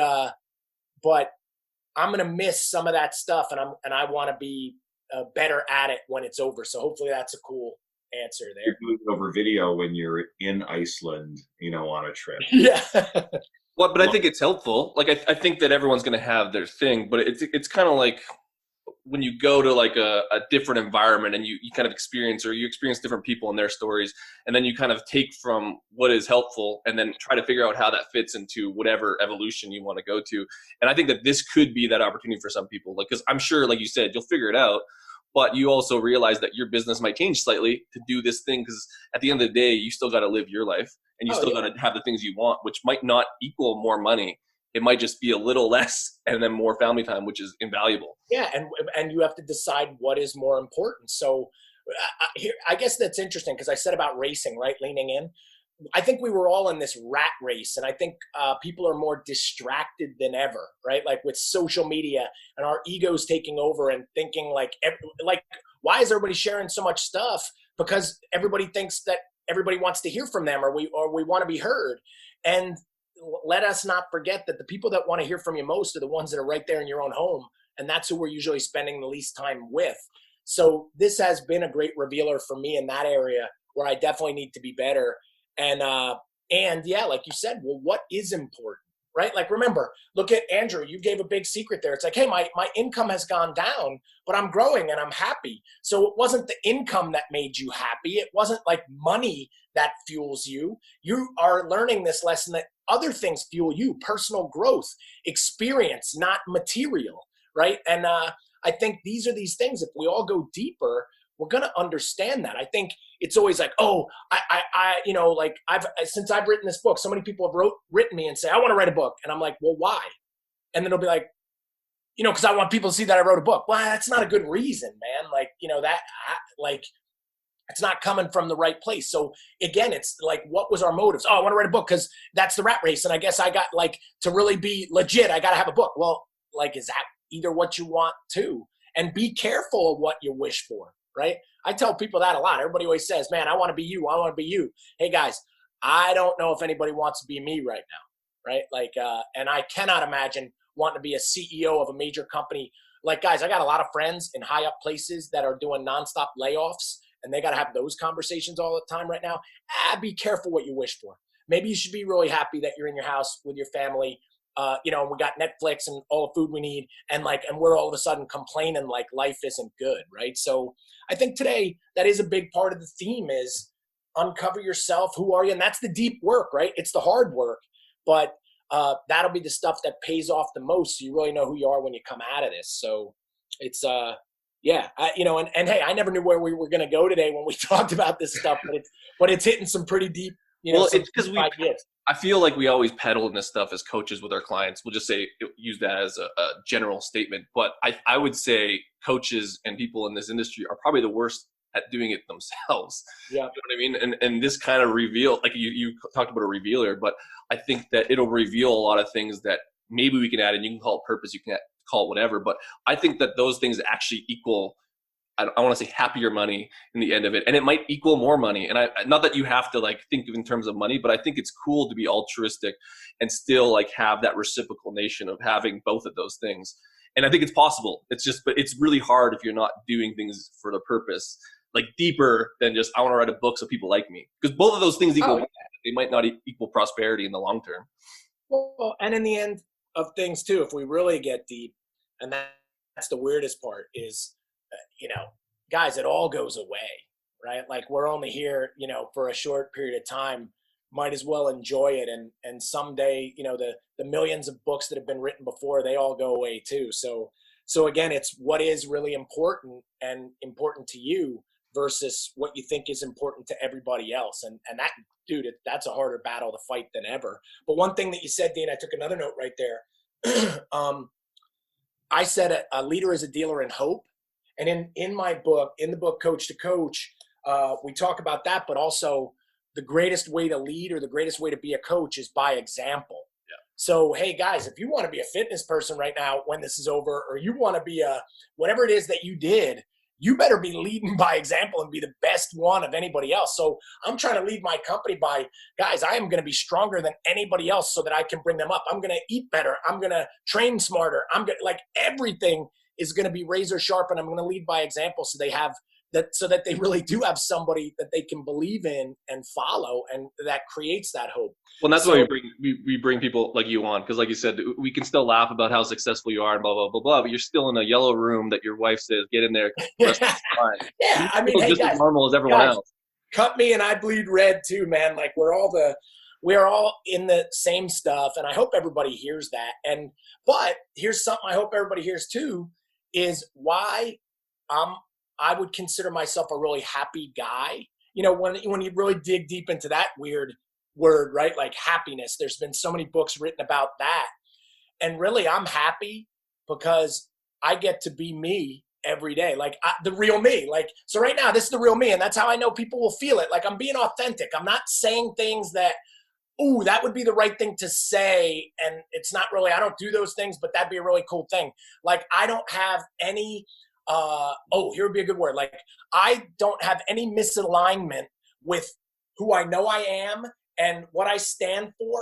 I'm going to miss some of that stuff, and I want to be better at it when it's over. So hopefully that's a cool answer You're there. doing it over video when you're in Iceland, on a trip. Yeah. Well, but I think it's helpful. Like I think that everyone's going to have their thing, but it's kind of like when you go to like a different environment and you kind of experience, or you experience different people and their stories, and then you kind of take from what is helpful and then try to figure out how that fits into whatever evolution you want to go to. And I think that this could be that opportunity for some people, like, because I'm sure, like you said, you'll figure it out, but you also realize that your business might change slightly to do this thing, because at the end of the day, you still got to live your life, and you still got to have the things you want, which might not equal more money. It might just be a little less and then more family time, which is invaluable. Yeah, and you have to decide what is more important. So here, I guess that's interesting, because I said about racing, right? Leaning in. I think we were all in this rat race, and I think people are more distracted than ever, right? Like with social media and our egos taking over and thinking like why is everybody sharing so much stuff? Because everybody thinks that everybody wants to hear from them, or we want to be heard. And let us not forget that the people that want to hear from you most are the ones that are right there in your own home, and that's who we're usually spending the least time with. So this has been a great revealer for me in that area, where I definitely need to be better. And yeah, like you said, well, what is important, right? Like, remember, look at Andrew, you gave a big secret there. It's like, hey, my income has gone down, but I'm growing and I'm happy. So it wasn't the income that made you happy. It wasn't like money that fuels you. You are learning this lesson that other things fuel you: personal growth, experience, not material, right? And I think these are these things, if we all go deeper, we're going to understand that. I think it's always like, oh, like since I've written this book, so many people have written me and say, I want to write a book. And I'm like, well, why? And then they'll be like, because I want people to see that I wrote a book. Well, that's not a good reason, man. Like, it's not coming from the right place. So again, it's like, what was our motives? Oh, I want to write a book because that's the rat race. And I guess I got, like, to really be legit, I got to have a book. Well, like, is that either what you want to? And be careful of what you wish for, right? I tell people that a lot. Everybody always says, man, I want to be you. I want to be you. Hey guys, I don't know if anybody wants to be me right now. Right. Like, and I cannot imagine wanting to be a CEO of a major company. Like, guys, I got a lot of friends in high up places that are doing nonstop layoffs, and they got to have those conversations all the time right now. Be careful what you wish for. Maybe you should be really happy that you're in your house with your family. We got Netflix and all the food we need, and we're all of a sudden complaining like life isn't good, right? So I think today that is a big part of the theme is uncover yourself. Who are you? And that's the deep work, right? It's the hard work, but that'll be the stuff that pays off the most. So you really know who you are when you come out of this. So it's and hey, I never knew where we were going to go today when we talked about this stuff, but it's hitting some pretty deep. It's because I feel like we always peddle in this stuff as coaches with our clients. We'll just use that as a general statement. But I would say coaches and people in this industry are probably the worst at doing it themselves. Yeah. You know what I mean? And this kind of reveal, like you talked about a revealer, but I think that it'll reveal a lot of things that maybe we can add, and you can call it purpose, you can call it whatever. But I think that those things actually equal, I want to say, happier money in the end of it. And it might equal more money. And not that you have to think in terms of money, but I think it's cool to be altruistic and still have that reciprocal nation of having both of those things. And I think it's possible. But it's really hard if you're not doing things for the purpose, deeper than just, I want to write a book so people like me. Because both of those things equal, they might not equal prosperity in the long term. Well, and in the end of things too, if we really get deep, and that's the weirdest part is, guys, it all goes away, right? Like, we're only here, for a short period of time. Might as well enjoy it. And someday, the millions of books that have been written before, they all go away too. So again, it's what is really important and important to you versus what you think is important to everybody else. And that, dude, that's a harder battle to fight than ever. But one thing that you said, Dean, I took another note right there. I said a leader is a dealer in hope. And in my book, in the book Coach to Coach, we talk about that, but also the greatest way to lead or the greatest way to be a coach is by example. Yeah. So, hey guys, if you want to be a fitness person right now when this is over, or you want to be a whatever it is that you did, you better be leading by example and be the best one of anybody else. So I'm trying to lead my company by, guys, I am going to be stronger than anybody else so that I can bring them up. I'm going to eat better. I'm going to train smarter. I'm going to, like, everything is going to be razor sharp, and I'm going to lead by example so they have that, so that they really do have somebody that they can believe in and follow, and that creates that hope. Well, that's why we bring people like you on, because like you said, we can still laugh about how successful you are and blah blah blah blah, but you're still in a yellow room that your wife says get in there. Yeah, I mean, hey just guys, as normal as everyone else. Cut me and I bleed red too, man. Like we're all in the same stuff, and I hope everybody hears that. But here's something I hope everybody hears too, is why I would consider myself a really happy guy. You know, when you really dig deep into that weird word, right? Like happiness. There's been so many books written about that. And really, I'm happy because I get to be me every day. Like the real me. Like, so right now, this is the real me. And that's how I know people will feel it. Like I'm being authentic. I'm not saying things that, ooh, that would be the right thing to say. And it's not really, I don't do those things, but that'd be a really cool thing. Like I don't have any, here would be a good word. Like I don't have any misalignment with who I know I am and what I stand for,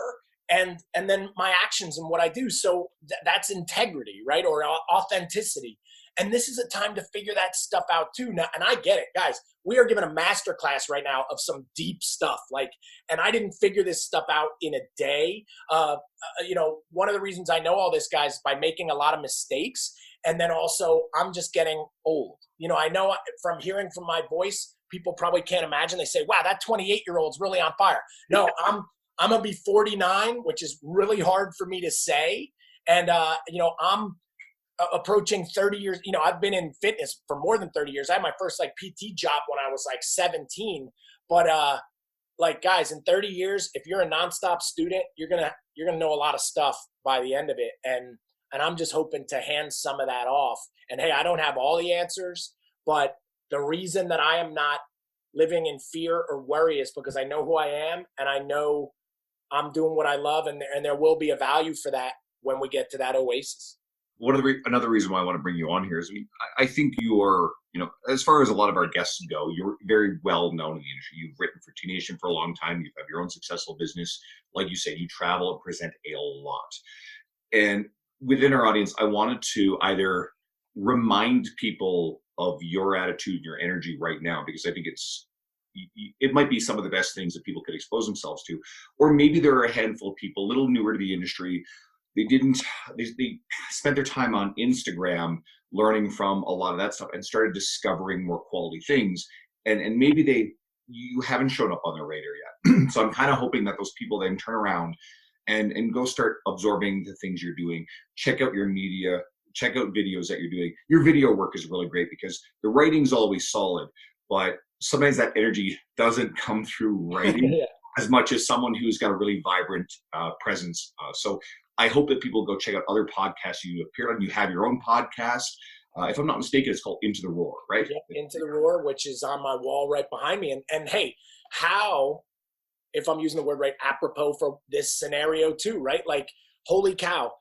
and then my actions and what I do. So that's integrity, right? Or authenticity. And this is a time to figure that stuff out too. Now, and I get it, guys. We are given a master class right now of some deep stuff. Like, and I didn't figure this stuff out in a day. One of the reasons I know all this, guys, is by making a lot of mistakes. And then also, I'm just getting old. You know, I know from hearing from my voice, people probably can't imagine. They say, wow, that 28-year-old's really on fire. No, I'm going to be 49, which is really hard for me to say. And, I'm approaching 30 years. You know, I've been in fitness for more than 30 years. I had my first PT job when I was 17. But guys, in 30 years, if you're a nonstop student, you're gonna know a lot of stuff by the end of it. And I'm just hoping to hand some of that off. And hey, I don't have all the answers, but the reason that I am not living in fear or worry is because I know who I am, and I know I'm doing what I love, and there will be a value for that when we get to that oasis. Another reason why I want to bring you on here is I think you're, as far as a lot of our guests go, you're very well known in the industry. You've written for T Nation for a long time. You've had your own successful business. Like you say, you travel and present a lot. And within our audience, I wanted to either remind people of your attitude, your energy right now, because I think it might be some of the best things that people could expose themselves to. Or maybe there are a handful of people a little newer to the industry. They spent their time on Instagram learning from a lot of that stuff and started discovering more quality things. And maybe you haven't shown up on their radar yet. So I'm kind of hoping that those people then turn around and go start absorbing the things you're doing. Check out your media, check out videos that you're doing. Your video work is really great because the writing's always solid, but sometimes that energy doesn't come through writing Yeah. as much as someone who's got a really vibrant presence. So I hope that people go check out other podcasts you appeared on. You have your own podcast. If I'm not mistaken, it's called Into the Roar, right? Yep, Into the Roar, which is on my wall right behind me. And hey, how, if I'm using the word right, apropos for this scenario too, right? Like, holy cow,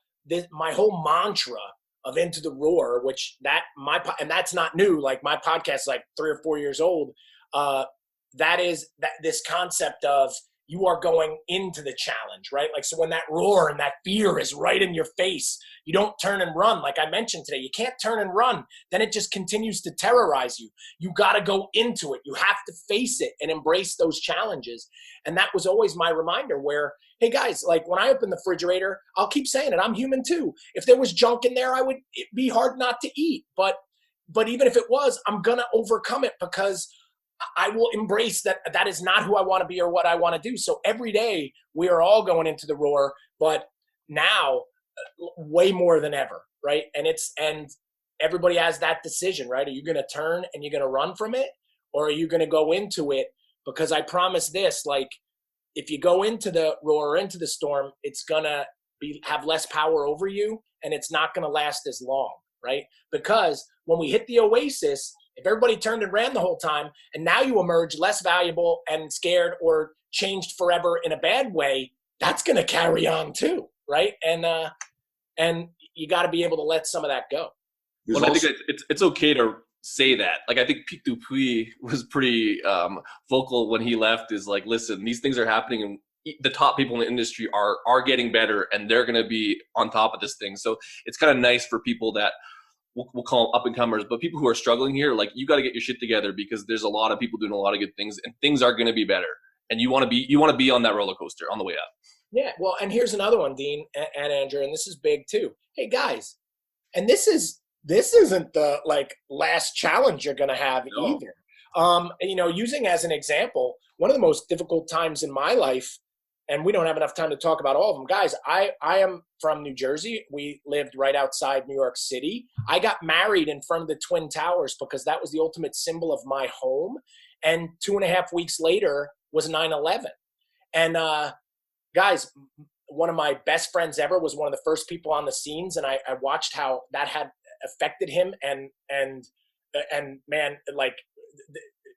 my whole mantra of Into the Roar, and that's not new. Like my podcast is like 3 or 4 years old. That is this concept of you are going into the challenge, right? Like, so when that roar and that fear is right in your face, you don't turn and run. Like I mentioned today, you can't turn and run. Then it just continues to terrorize you. You got to go into it. You have to face it and embrace those challenges. And that was always my reminder where, hey guys, like when I open the refrigerator, I'll keep saying it. I'm human too. If there was junk in there, it'd be hard not to eat. But even if it was, I'm going to overcome it because I will embrace that is not who I want to be or what I want to do. So every day we are all going into the roar, but now way more than ever, right? And everybody has that decision, right? Are you going to turn and you're going to run from it, or are you going to go into it? Because I promise this, like if you go into the roar or into the storm, it's going to have less power over you, and it's not going to last as long, right? Because when we hit the oasis, if everybody turned and ran the whole time, and now you emerge less valuable and scared or changed forever in a bad way, that's going to carry on too, right? And you got to be able to let some of that go. Well, I think it's okay to say that. Like, I think Pete Dupuis was pretty vocal when he left. Is like, listen, these things are happening, and the top people in the industry are getting better, and they're going to be on top of this thing. So it's kind of nice for people that we'll call them up and comers, but people who are struggling here, like, you got to get your shit together, because there's a lot of people doing a lot of good things, and things are going to be better. And you want to be on that roller coaster on the way up. Yeah. Well, and here's another one, Dean and Andrew, and this is big too. Hey guys, and this isn't the like last challenge you're going to have either. Using as an example, one of the most difficult times in my life, and we don't have enough time to talk about all of them. Guys, I am from New Jersey. We lived right outside New York City. I got married in front of the Twin Towers because that was the ultimate symbol of my home. And 2.5 weeks later was 9/11. And guys, one of my best friends ever was one of the first people on the scenes, and I watched how that had affected him, and man, like,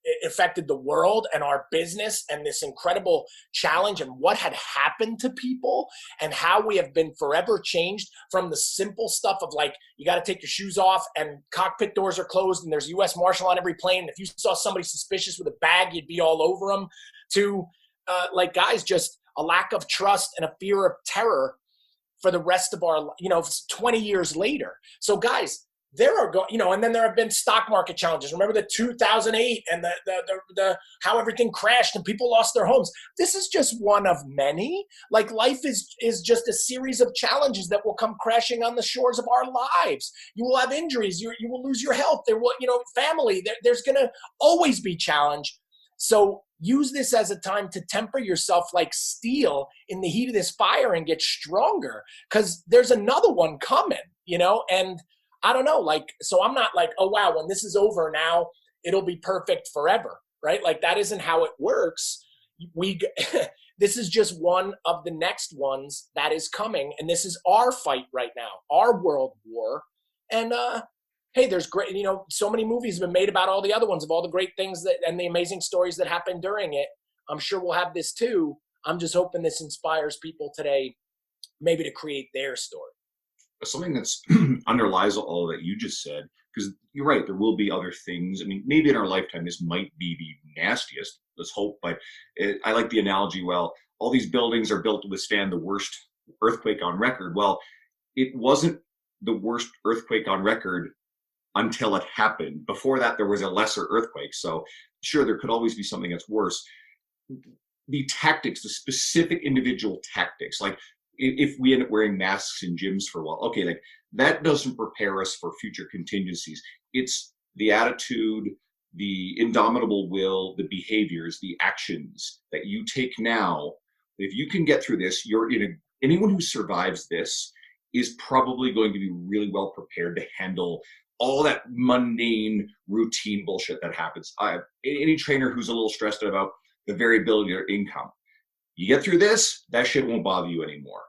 it affected the world and our business and this incredible challenge and what had happened to people, and how we have been forever changed from the simple stuff of like, you got to take your shoes off and cockpit doors are closed and there's a U.S. Marshal on every plane. If you saw somebody suspicious with a bag, you'd be all over them, to like, guys, just a lack of trust and a fear of terror for the rest of our, 20 years later. So guys, there are and then there have been stock market challenges. Remember the 2008 and the how everything crashed and people lost their homes. This is just one of many. Like, life is just a series of challenges that will come crashing on the shores of our lives. You will have injuries. You will lose your health. There will, family. There's going to always be challenge. So use this as a time to temper yourself like steel in the heat of this fire and get stronger, because there's another one coming, and I don't know, like, so I'm not like, oh, wow, when this is over now, it'll be perfect forever, right? Like, that isn't how it works. This is just one of the next ones that is coming. And this is our fight right now, our world war. And, hey, there's great, so many movies have been made about all the other ones, of all the great things and the amazing stories that happened during it. I'm sure we'll have this too. I'm just hoping this inspires people today, maybe to create their story. Something that's underlies all that you just said, because you're right, there will be other things. I mean, maybe in our lifetime, this might be the nastiest, let's hope, but I like the analogy, well, all these buildings are built to withstand the worst earthquake on record. Well, it wasn't the worst earthquake on record until it happened. Before that, there was a lesser earthquake. So sure, there could always be something that's worse. The tactics, the specific individual tactics, like, if we end up wearing masks in gyms for a while, okay, like, that doesn't prepare us for future contingencies. It's the attitude, the indomitable will, the behaviors, the actions that you take now. If you can get through this, anyone who survives this is probably going to be really well prepared to handle all that mundane routine bullshit that happens. Any trainer who's a little stressed about the variability of their income, you get through this, that shit won't bother you anymore.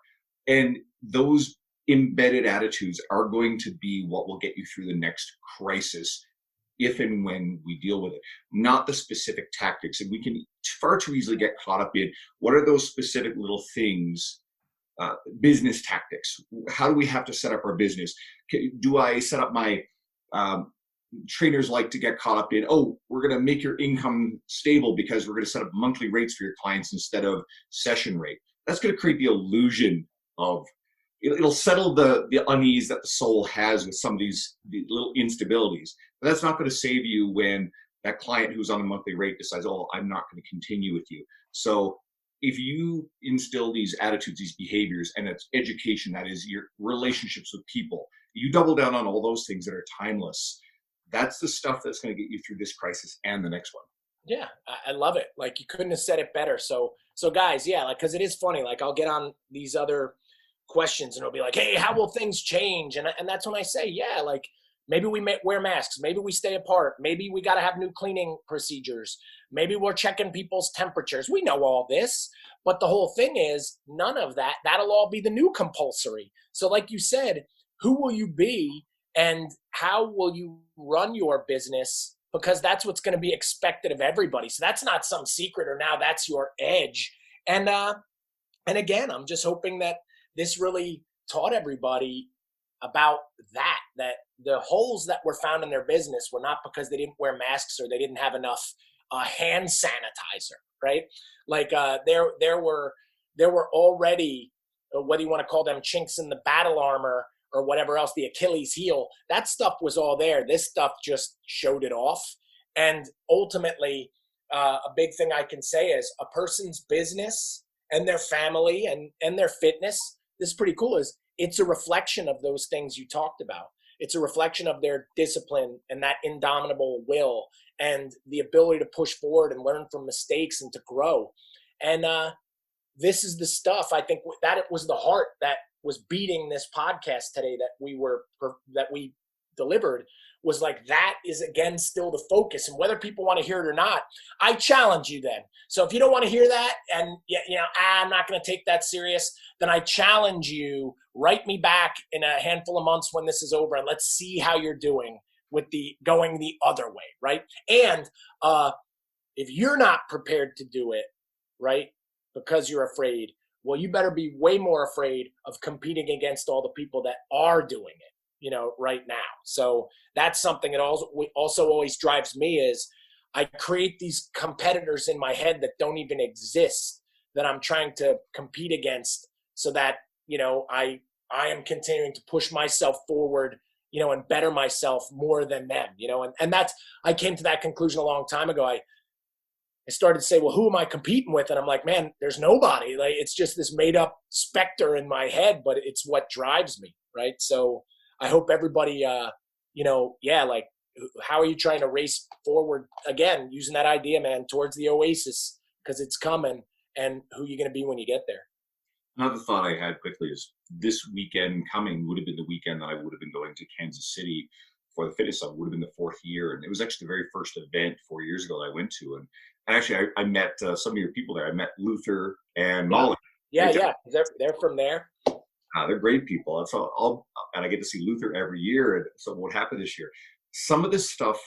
And those embedded attitudes are going to be what will get you through the next crisis, if and when we deal with it, not the specific tactics. And we can far too easily get caught up in what are those specific little things, business tactics. How do we have to set up our business? Do I set up my trainers like to get caught up in, oh, we're going to make your income stable because we're going to set up monthly rates for your clients instead of session rate. That's going to create the illusion of, it'll settle the unease that the soul has with some of these little instabilities. But that's not going to save you when that client who's on a monthly rate decides, oh, I'm not going to continue with you. So if you instill these attitudes, these behaviors, and it's education, that is your relationships with people, you double down on all those things that are timeless. That's the stuff that's going to get you through this crisis and the next one. Yeah, I love it. Like, you couldn't have said it better. So guys, yeah, like, because it is funny. Like, I'll get on these other questions and it'll be like, hey, how will things change? And that's when I say, yeah, like, maybe we may wear masks. Maybe we stay apart. Maybe we got to have new cleaning procedures. Maybe we're checking people's temperatures. We know all this. But the whole thing is, none of that. That'll all be the new compulsory. So like you said, who will you be and how will you run your business because that's what's going to be expected of everybody. So that's not some secret, or now that's your edge. And again, I'm just hoping that this really taught everybody about that the holes that were found in their business were not because they didn't wear masks or they didn't have enough hand sanitizer, right? Like there were already, whether you want to call them chinks in the battle armor or whatever else, the Achilles heel, that stuff was all there. This stuff just showed it off. And ultimately, a big thing I can say is a person's business and their family and their fitness, this is pretty cool, is it's a reflection of those things you talked about. It's a reflection of their discipline and that indomitable will and the ability to push forward and learn from mistakes and to grow. And this is the stuff, I think, that it was the heart that was beating this podcast today that we delivered, was like, that is again still the focus. And whether people want to hear it or not, I challenge you then. So if you don't want to hear that and I'm not going to take that serious, then I challenge you, write me back in a handful of months when this is over, and let's see how you're doing with the going the other way, right? And if you're not prepared to do it, right, because you're afraid, well, you better be way more afraid of competing against all the people that are doing it, right now. So that's something that also always drives me, is I create these competitors in my head that don't even exist, that I'm trying to compete against, so that, I am continuing to push myself forward, and better myself more than them, and that's, I came to that conclusion a long time ago. I started to say, well, who am I competing with? And I'm like, man, there's nobody. Like, it's just this made up specter in my head, but it's what drives me. Right. So I hope everybody, like, how are you trying to race forward again, using that idea, man, towards the oasis, because it's coming, and who you're going to be when you get there. Another thought I had quickly is this weekend coming would have been the weekend that I would have been going to Kansas City for the Fitness Summit. Would have been the 4th year. And it was actually the very first event 4 years ago that I went to. And actually, I met some of your people there. I met Luther and Molly. Yeah. They're from there. They're great people. And so and I get to see Luther every year. And so what happened this year, some of this stuff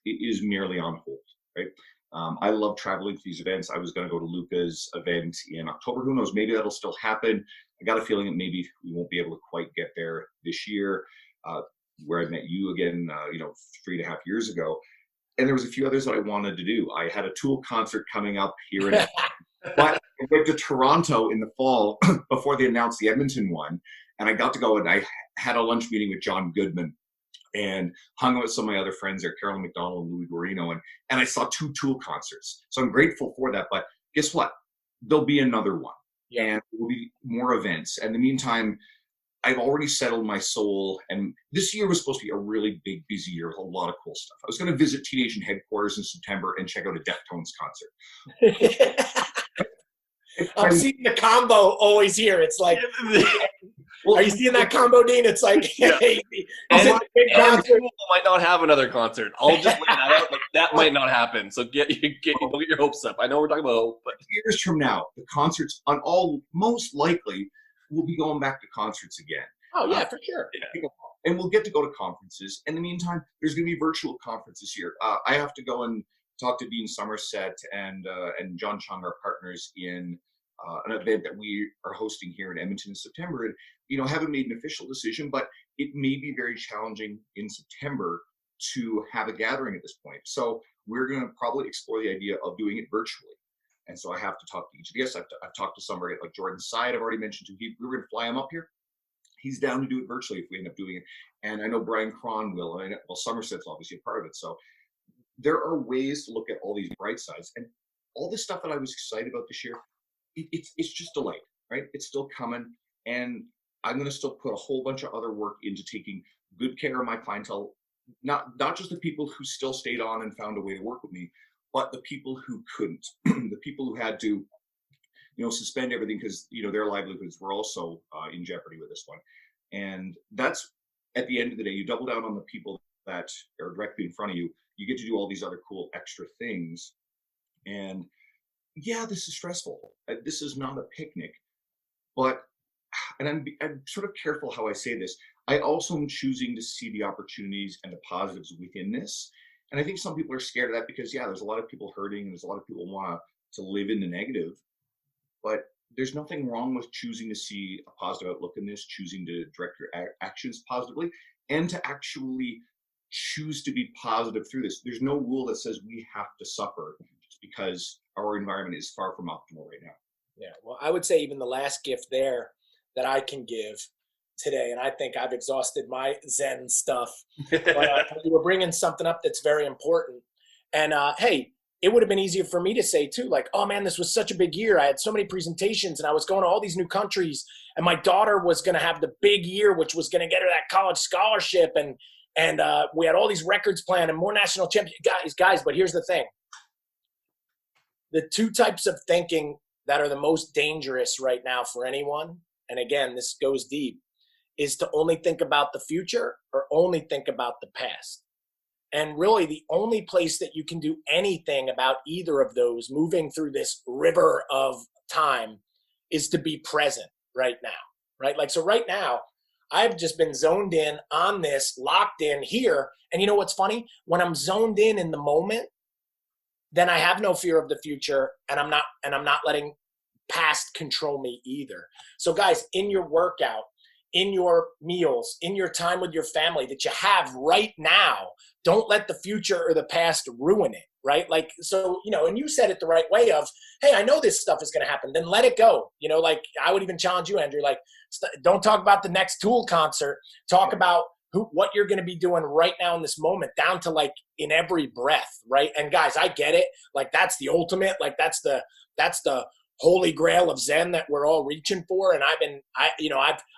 is merely on hold, right? I love traveling to these events. I was going to go to Luca's event in October. Who knows? Maybe that'll still happen. I got a feeling that maybe we won't be able to quite get there this year, where I met you again, 3.5 years ago. And there was a few others that I wanted to do. I had a Tool concert coming up here in but I went to Toronto in the fall before they announced the Edmonton one. And I got to go, and I had a lunch meeting with John Goodman and hung out with some of my other friends there, Carolyn McDonald and Louis Guarino, and I saw 2 Tool concerts. So I'm grateful for that. But guess what? There'll be another one. Yeah. And there will be more events. And in the meantime, I've already settled my soul. And this year was supposed to be a really big, busy year with a lot of cool stuff. I was going to visit Teen Asian headquarters in September and check out a Deftones concert. I'm seeing the combo always here. It's like, are you seeing that combo, Dean? It's like, hey, and people might not have another concert. I'll just lay that out. Like, that might not happen. So don't get your hopes up. I know we're talking about hope, but years from now, the concerts most likely we'll be going back to concerts again. Oh yeah, for sure. Yeah. And we'll get to go to conferences. In the meantime, there's going to be virtual conferences here. I have to go and talk to Dean Somerset and John Chung, our partners, in an event that we are hosting here in Edmonton in September. And haven't made an official decision, but it may be very challenging in September to have a gathering at this point. So we're going to probably explore the idea of doing it virtually. And so I have to talk to each of the guests. I've talked to somebody like Jordan Syed, I've already mentioned to. We were going to fly him up here. He's down to do it virtually if we end up doing it. And I know Brian Cron will. And Somerset's obviously a part of it. So there are ways to look at all these bright sides. And all this stuff that I was excited about this year, it's just delayed, right? It's still coming. And I'm going to still put a whole bunch of other work into taking good care of my clientele, not just the people who still stayed on and found a way to work with me, but the people who couldn't, the people who had to, suspend everything because, their livelihoods were also in jeopardy with this one. And that's, at the end of the day, you double down on the people that are directly in front of you. You get to do all these other cool extra things. And yeah, this is stressful. This is not a picnic, but, and I'm sort of careful how I say this. I also am choosing to see the opportunities and the positives within this. And I think some people are scared of that because, yeah, there's a lot of people hurting and there's a lot of people want to live in the negative. But there's nothing wrong with choosing to see a positive outlook in this, choosing to direct your actions positively, and to actually choose to be positive through this. There's no rule that says we have to suffer just because our environment is far from optimal right now. Yeah. Well, I would say even the last gift there that I can give today, and I think I've exhausted my Zen stuff, but you were bringing something up that's very important. And hey, it would have been easier for me to say too, like, oh man, this was such a big year. I had so many presentations and I was going to all these new countries, and my daughter was going to have the big year, which was going to get her that college scholarship. And we had all these records planned and more national champions. Guys, but here's the thing. The two types of thinking that are the most dangerous right now for anyone, and again, this goes deep, is to only think about the future or only think about the past. And really, the only place that you can do anything about either of those moving through this river of time is to be present right now, right? Like, so right now, I've just been zoned in on this, locked in here. And you know what's funny? When I'm zoned in the moment, then I have no fear of the future, and I'm not letting past control me either. So guys, in your workout, in your meals, in your time with your family that you have right now, don't let the future or the past ruin it, right? Like, so, and you said it the right way of, hey, I know this stuff is going to happen, then let it go. Like, I would even challenge you, Andrew, like, don't talk about the next Tool concert. Talk about what you're going to be doing right now in this moment, down to like in every breath, right? And guys, I get it. Like, that's the ultimate, like that's the holy grail of Zen that we're all reaching for. And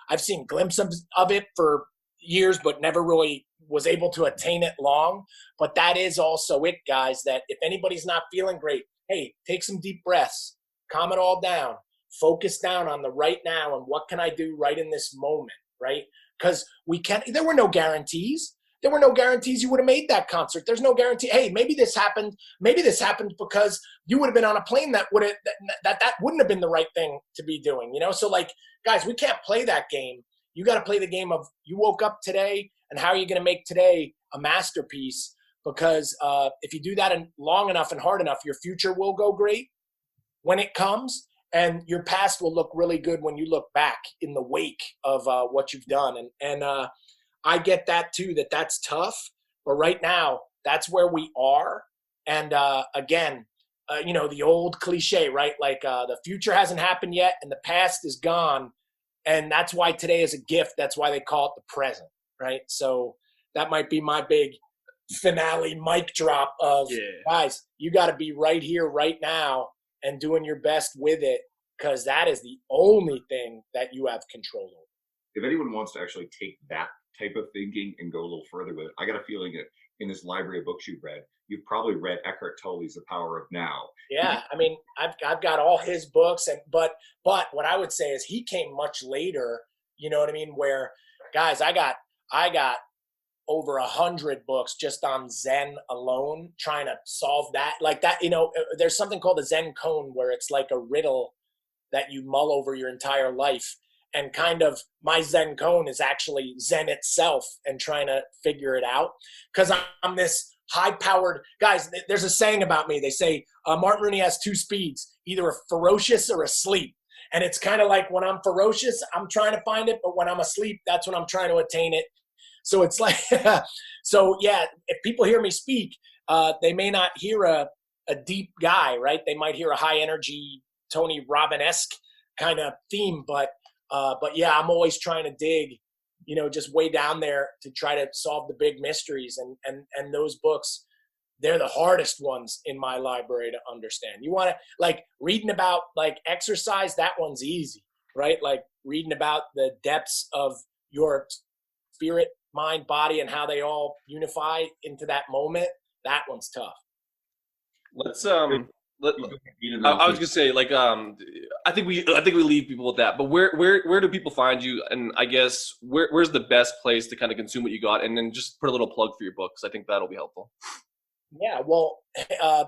I've seen glimpses of it for years, but never really was able to attain it long. But that is also it, guys, that if anybody's not feeling great, hey, take some deep breaths, calm it all down, focus down on the right now and what can I do right in this moment, right? Because there were no guarantees. There were no guarantees you would have made that concert. There's no guarantee. Hey, maybe this happened. Maybe this happened because you would have been on a plane that wouldn't have been the right thing to be doing. So like, guys, we can't play that game. You got to play the game of you woke up today and how are you going to make today a masterpiece? Because if you do that long enough and hard enough, your future will go great when it comes. And your past will look really good when you look back in the wake of what you've done. And I get that too, that's tough. But right now, that's where we are. And again, the old cliche, right? Like the future hasn't happened yet and the past is gone. And that's why today is a gift. That's why they call it the present, right? So that might be my big finale mic drop of, guys, you got to be right here, right now, and doing your best with it, because that is the only thing that you have control over. If anyone wants to actually take that type of thinking and go a little further with it, I got a feeling that in this library of books you've read, you've probably read Eckhart Tolle's The Power of Now. Yeah, I mean, I've got all his books, but what I would say is he came much later. You know what I mean? Where, guys, I got over 100 books just on Zen alone, trying to solve that. Like that, there's something called the Zen cone where it's like a riddle that you mull over your entire life. And kind of my Zen cone is actually Zen itself and trying to figure it out. Because I'm this high-powered, guys, there's a saying about me. They say Martin Rooney has two speeds, either a ferocious or asleep. And it's kind of like when I'm ferocious, I'm trying to find it. But when I'm asleep, that's when I'm trying to attain it. So it's like, so yeah, if people hear me speak, they may not hear a deep guy, right? They might hear a high energy, Tony Robbins-esque kind of theme, but yeah, I'm always trying to dig, just way down there to try to solve the big mysteries. And those books, they're the hardest ones in my library to understand. You want to like reading about like exercise, that one's easy, right? Like reading about the depths of your spirit, mind, body, and how they all unify into that moment, that one's tough. Let's I was gonna say, like, I think we leave people with that. But where do people find you? And I guess where's the best place to kind of consume what you got? And then just put a little plug for your books. I think that'll be helpful. Yeah, well,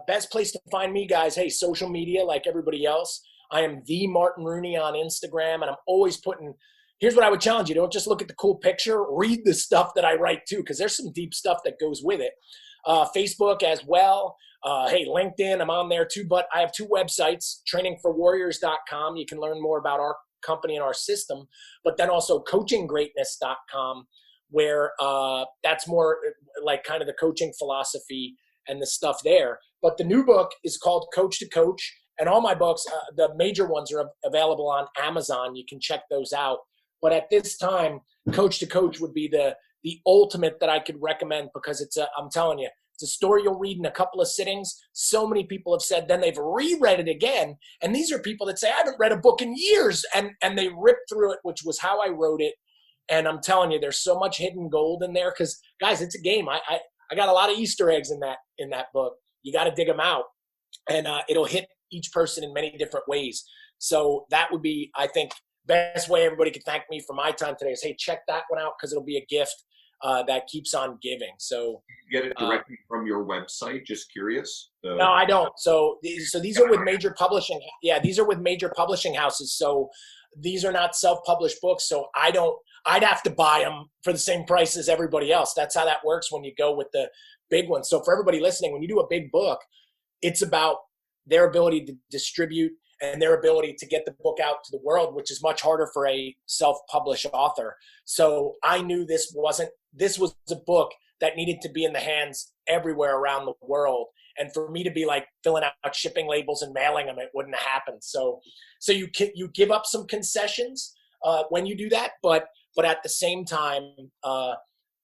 best place to find me, guys. Hey, social media, like everybody else. I am the Martin Rooney on Instagram, and I'm always putting. Here's what I would challenge you: don't just look at the cool picture. Read the stuff that I write too, because there's some deep stuff that goes with it. Facebook as well. Hey, LinkedIn, I'm on there too. But I have two websites, trainingforwarriors.com. You can learn more about our company and our system, but then also coachinggreatness.com, where that's more like kind of the coaching philosophy and the stuff there. But the new book is called Coach to Coach, and all my books, the major ones, are available on Amazon. You can check those out. But at this time, Coach to Coach would be the ultimate that I could recommend, because I'm telling you, it's a story you'll read in a couple of sittings. So many people have said then they've reread it again. And these are people that say, I haven't read a book in years. And they rip through it, which was how I wrote it. And I'm telling you, there's so much hidden gold in there, because, guys, it's a game. I got a lot of Easter eggs in that book. You got to dig them out. And it'll hit each person in many different ways. So that would be, I think, best way everybody could thank me for my time today is, hey, check that one out, because it'll be a gift that keeps on giving. So you get it directly from your website? Just curious. No, I don't. So these are with major publishing. Yeah, these are with major publishing houses. So these are not self-published books. So I'd have to buy them for the same price as everybody else. That's how that works when you go with the big ones. So for everybody listening, when you do a big book, it's about their ability to distribute and their ability to get the book out to the world, which is much harder for a self-published author. So I knew this was a book that needed to be in the hands everywhere around the world. And for me to be like filling out shipping labels and mailing them, it wouldn't have happened. So you give up some concessions when you do that, but at the same time,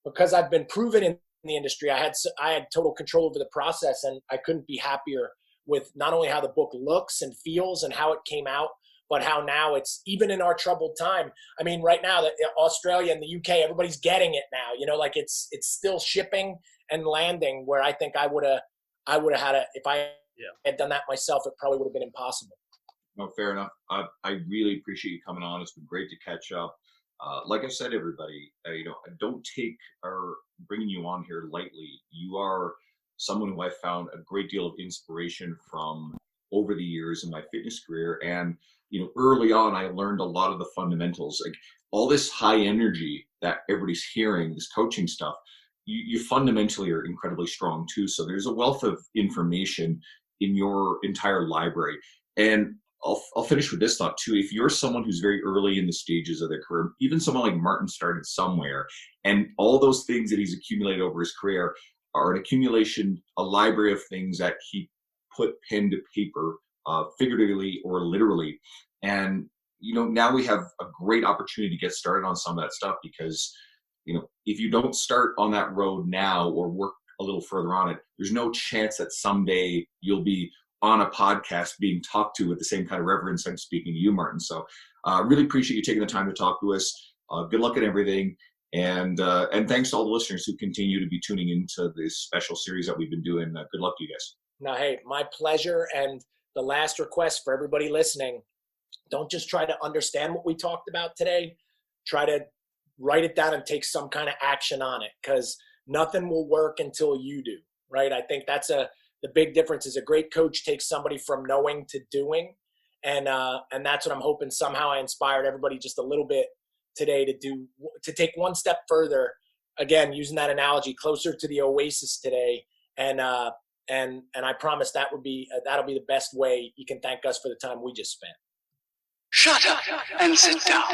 because I've been proven in the industry, I had total control over the process, and I couldn't be happier with not only how the book looks and feels and how it came out, but how now it's, even in our troubled time. I mean, right now, Australia and the UK, everybody's getting it now. You know, like it's still shipping and landing, where I think I would have had it if I had done that myself. It probably would have been impossible. No, fair enough. I really appreciate you coming on. It's been great to catch up. Like I said, everybody, I don't take our bringing you on here lightly. You are someone who I found a great deal of inspiration from over the years in my fitness career. And, early on, I learned a lot of the fundamentals, like all this high energy that everybody's hearing, this coaching stuff, you fundamentally are incredibly strong too. So there's a wealth of information in your entire library. And I'll finish with this thought too. If you're someone who's very early in the stages of their career, even someone like Martin started somewhere, and all those things that he's accumulated over his career are an accumulation, a library of things that he put pen to paper, figuratively or literally. And, now we have a great opportunity to get started on some of that stuff, because, if you don't start on that road now or work a little further on it, there's no chance that someday you'll be on a podcast being talked to with the same kind of reverence I'm speaking to you, Martin. So really appreciate you taking the time to talk to us. Good luck at everything. And thanks to all the listeners who continue to be tuning into this special series that we've been doing. Good luck to you guys. No, hey, my pleasure. And the last request for everybody listening, don't just try to understand what we talked about today. Try to write it down and take some kind of action on it, because nothing will work until you do, right? I think that's the big difference. Is a great coach takes somebody from knowing to doing. And that's what I'm hoping somehow I inspired everybody just a little bit today to take one step further, again, using that analogy, closer to the oasis today. And I promise that'll be the best way you can thank us for the time we just spent. Shut up and sit down.